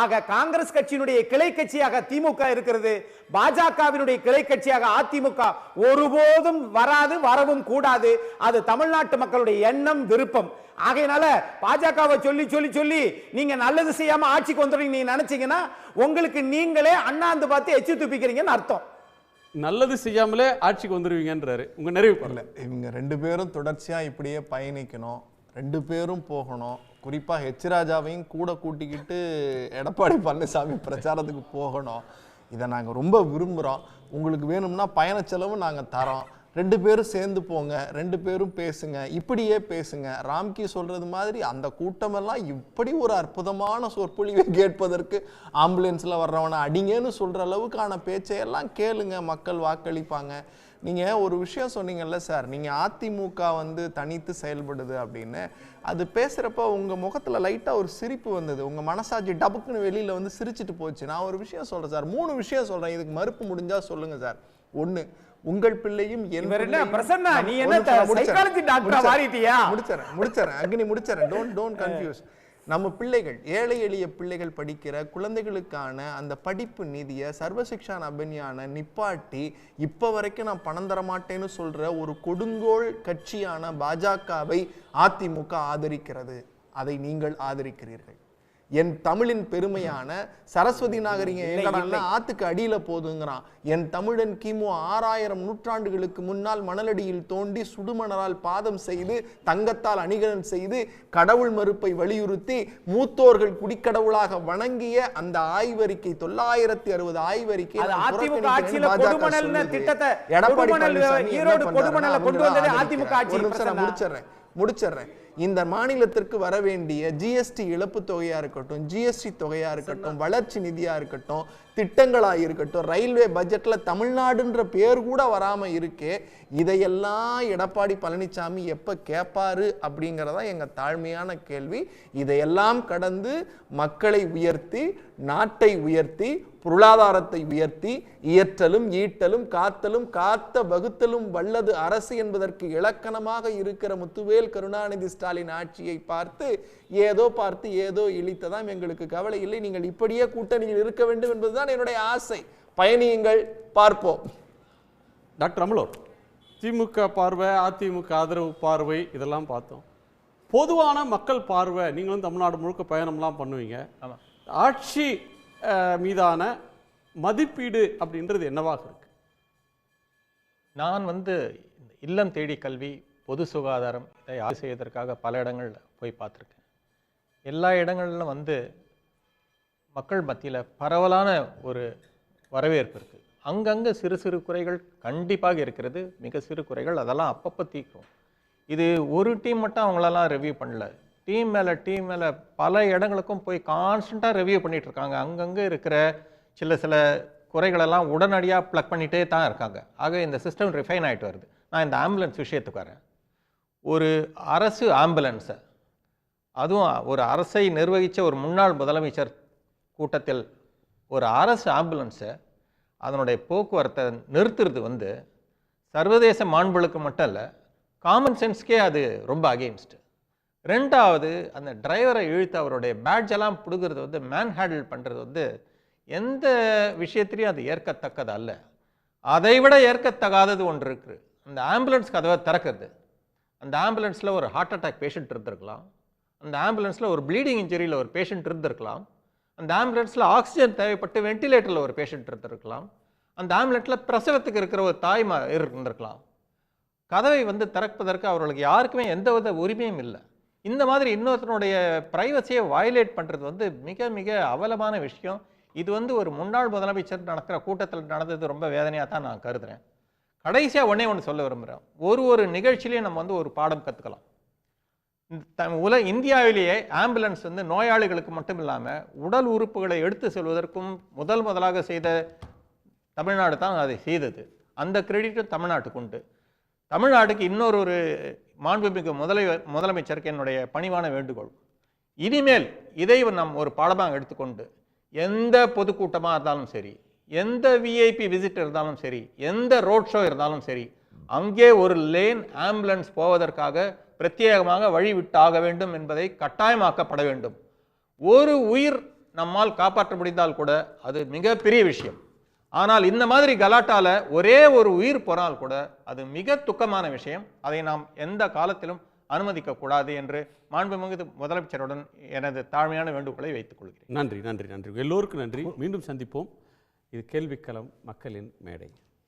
ஆக காங்கிரஸ் கட்சியினுடைய கிளை கட்சியாக திமுக இருக்கிறது, பாஜகவினுடைய கிளை கட்சியாக அதிமுக ஒருபோதும் வராது, வரவும் கூடாது. அது தமிழ்நாட்டு மக்களுடைய எண்ணம், விருப்பம். ஆகையினால பாஜகவை சொல்லி சொல்லி சொல்லி நீங்க நல்லது செய்யாம ஆட்சிக்கு வந்துடுறீங்க நீங்க நினைச்சீங்கன்னா உங்களுக்கு நீங்களே அண்ணாந்து பார்த்து எச்சி துப்பிக்கிறீங்கன்னு அர்த்தம். நல்லது செய்யாமலே ஆட்சிக்கு வந்துருவீங்கன்றாரு. உங்க நிறைவு பண்ணல. இவங்க 2 பேரும் தொடர்ச்சியா இப்படியே பயணிக்கணும், 2 பேரும் போகணும். குறிப்பாக ஹெச் ராஜாவையும் கூட கூட்டிக்கிட்டு எடப்பாடி பழனிசாமி பிரச்சாரத்துக்கு போகணும். இதை நாங்கள் ரொம்ப விரும்புகிறோம். உங்களுக்கு வேணும்னா பயண செலவு நாங்கள் தரோம். 2 பேரும் சேர்ந்து போங்க, 2 பேரும் பேசுங்க, இப்படியே பேசுங்க. ராம்கி சொல்றது மாதிரி அந்த கூட்டமெல்லாம் இப்படி ஒரு அற்புதமான சொற்பொழிவை கேட்பதற்கு ஆம்புலன்ஸில் வர்றவனை அடிங்கன்னு சொல்கிற அளவுக்கான பேச்சையெல்லாம் கேளுங்க, மக்கள் வாக்களிப்பாங்க. நீங்கள் ஒரு விஷயம் சொன்னீங்கல்ல சார், நீங்கள் அதிமுக வந்து தனித்து செயல்படுது அப்படின்னு, அது பேசுகிறப்ப உங்கள் முகத்தில் லைட்டாக ஒரு சிரிப்பு வந்தது, உங்கள் மனசாட்சி டபுக்குன்னு வெளியில் வந்து சிரிச்சிட்டு போச்சு. நான் ஒரு விஷயம் சொல்கிறேன் சார், 3 விஷயம் சொல்கிறேன், இதுக்கு மறுப்பு முடிஞ்சால் சொல்லுங்கள் சார். 1, உங்கள் பிள்ளையும் முடிச்சறேன் அக்னி முடிச்சறேன், டோன்ட் கன்ஃபியூஸ். நம்ம பிள்ளைகள், ஏழை எளிய பிள்ளைகள் படிக்கிற குழந்தைகளுக்கான அந்த படிப்பு நிதியை சர்வசிக்ஷா அபியானை நிப்பாட்டி இப்போ வரைக்கும் நான் பணம் தர மாட்டேன்னு சொல்ற ஒரு கொடுங்கோல் கட்சியான பாஜகவை அதிமுக ஆதரிக்கிறது. அதை நீங்கள் ஆதரிக்கிறீர்கள். என் தமிழின் பெருமையான சரஸ்வதி நாகரிகம் ஆத்துக்கு அடியில போதுங்கிறான். என் தமிழன் கிமு 6000 நூற்றாண்டுகளுக்கு முன்னால் மணலடியில் தோண்டி சுடுமணலால் பாதம் செய்து தங்கத்தால் அணிகலன் செய்து கடவுள் மறுப்பை வலியுறுத்தி மூத்தோர்கள் குடிக்கடவுளாக வணங்கிய அந்த ஆய்வறிக்கை 960 ஆய்வறிக்கை முடிச்சிடுறேன். இந்த மாநிலத்திற்கு வர வேண்டிய ஜிஎஸ்டி இழப்பு தொகையா இருக்கட்டும், ஜிஎஸ்டி தொகையா இருக்கட்டும், வளர்ச்சி நிதியா இருக்கட்டும், திட்டங்களா இருக்கட்டும், ரயில்வே பட்ஜெட்ல தமிழ்நாடுன்ற பேர் கூட வராம இருக்கே, இதையெல்லாம் எடப்பாடி பழனிசாமி எப்ப கேட்பாரு அப்படிங்கறதா எங்க தாழ்மையான கேள்வி. இதையெல்லாம் கடந்து மக்களை உயர்த்தி, நாட்டை உயர்த்தி, பொருளாதாரத்தை உயர்த்தி, இயற்றலும் ஈட்டலும் காத்தலும் காத்த வகுத்தலும் வல்லது அரசு என்பதற்கு இலக்கணமாக இருக்கிற முத்துவேல் கருணாநிதி ஸ்டாலின் ஆட்சியை பார்த்து ஏதோ இழித்ததாம் எங்களுக்கு கவலை இல்லை, நீங்கள் இப்படியே கூட்டணியில் இருக்க வேண்டும் என்பதுதான் என்னுடைய ஆசை. பயணியுங்கள், பார்ப்போம். டாக்டர் அமலோர், திமுக பார்வை, அதிமுக ஆதரவு பார்வை இதெல்லாம் பார்த்தோம். பொதுவான மக்கள் பார்வை, நீங்களும் தமிழ்நாடு முழுக்க பயணம்லாம் பண்ணுவீங்க, ஆட்சி மீதான மதிப்பீடு அப்படின்றது என்னவாக இருக்கு? நான் வந்து இல்லம் தேடி கல்வி, பொது சுகாதாரம் இதை ஆய்வு செய்வதற்காக பல இடங்களில் போய் பார்த்துருக்கேன். எல்லா இடங்களிலும் வந்து மக்கள் மத்தியில் பரவலான ஒரு வரவேற்பு இருக்குது. அங்கங்கே சிறு சிறு குறைகள் கண்டிப்பாக இருக்கிறது, மிக சிறு குறைகள், அதெல்லாம் அப்பப்போ தீர்க்கும். இது ஒரு டீம் மட்டும் அவங்களெல்லாம் ரிவ்யூ பண்ணல, டீம் மேலே பல இடங்களுக்கும் போய் கான்ஸ்டண்ட்டாக ரிவ்யூ பண்ணிகிட்டு இருக்காங்க. அங்கங்கே இருக்கிற சில குறைகளெல்லாம் உடனடியாக ப்ளக் பண்ணிகிட்டே தான் இருக்காங்க. ஆக இந்த சிஸ்டம் ரிஃபைன் ஆகிட்டு வருது. நான் இந்த ஆம்புலன்ஸ் விஷயத்துக்கு வரேன். ஒரு அரசு ஆம்புலன்ஸை, அதுவும் ஒரு அரசை நிர்வகித்த ஒரு முன்னாள் முதலமைச்சர் கூட்டத்தில் ஒரு அரசு ஆம்புலன்ஸை அதனுடைய போக்குவரத்தை நிறுத்துறது வந்து சர்வதேச மாண்புகளுக்கு மட்டும் இல்லை, காமன் சென்ஸ்க்கே அது ரொம்ப அகெயின்ஸ்ட். ரெண்டாவது, அந்த டிரைவரை இழுத்து அவருடைய பேட்ஜ் எல்லாம் பிடுங்கிறது வந்து, மேன் ஹேண்டில் பண்ணுறது வந்து எந்த விஷயத்திலையும் அது ஏற்கத்தக்கது அல்ல. அதை விட ஏற்கத்தகாதது ஒன்று இருக்குது. அந்த ஆம்புலன்ஸ் கதவை திறக்கிறது. அந்த ஆம்புலன்ஸில் ஒரு ஹார்ட் அட்டாக் பேஷண்ட் இருந்திருக்கலாம், அந்த ஆம்புலன்ஸில் ஒரு ப்ளீடிங் இன்ஜுரியில் ஒரு பேஷண்ட் இருந்திருக்கலாம், அந்த ஆம்புலன்ஸில் ஆக்சிஜன் தேவைப்பட்டு வென்டிலேட்டரில் ஒரு பேஷண்ட் இருந்திருக்கலாம், அந்த ஆம்புலன்ஸில் பிரசவத்துக்கு இருக்கிற ஒரு தாய்மா இருந்திருக்கலாம். கதவை வந்து திறப்பதற்கு அவர்களுக்கு யாருக்குமே எந்தவித உரிமையும் இல்லை. இந்த மாதிரி இன்னொருத்தனுடைய பிரைவசியை வயலேட் பண்ணுறது வந்து மிக மிக அவலமான விஷயம். இது வந்து ஒரு முன்னாள் முதலமைச்சர் நடக்கிற கூட்டத்தில் நடந்தது ரொம்ப வேதனையாக தான் நான் கருதுகிறேன். கடைசியாக ஒன்று சொல்ல விரும்புகிறேன். ஒரு நிகழ்ச்சியிலையும் நம்ம வந்து ஒரு பாடம் கற்றுக்கலாம். இந்தியாவிலேயே ஆம்புலன்ஸ் வந்து நோயாளிகளுக்கு மட்டும் இல்லாமல் உடல் உறுப்புகளை எடுத்து செல்வதற்கும் முதலாக செய்த தமிழ்நாடு தான் அதை செய்தது. அந்த கிரெடிட்டும் தமிழ்நாட்டுக்கு உண்டு. தமிழ்நாட்டுக்கு இன்னொரு மாண்புமிகு முதலமைச்சருக்கு என்னுடைய பணிவான வேண்டுகோள், இனிமேல் இதை நாம் ஒரு பாடமாக எடுத்துக்கொண்டு எந்த பொதுக்கூட்டமாக இருந்தாலும் சரி, எந்த விஐபி விசிட் இருந்தாலும் சரி, எந்த ரோட் ஷோ இருந்தாலும் சரி, அங்கே ஒரு லேன் ஆம்புலன்ஸ் போவதற்காக பிரத்யேகமாக வழிவிட்டாக வேண்டும் என்பதை கட்டாயமாக்கப்பட வேண்டும். ஒரு உயிர் நம்மால் காப்பாற்ற முடிந்தால் கூட அது மிகப்பெரிய விஷயம். ஆனால் இந்த மாதிரி கலாட்டால ஒரே ஒரு உயிர் போனால் கூட அது மிக துக்கமான விஷயம். அதை நாம் எந்த காலத்திலும் அனுமதிக்க கூடாது என்று மாண்புமிகு முதலமைச்சருடன் எனது தாழ்மையான வேண்டுகோளை வைத்துக் கொள்கிறேன். நன்றி. எல்லோருக்கும் நன்றி. மீண்டும் சந்திப்போம். இது கேள்விக்களம், மக்களின் மேடை.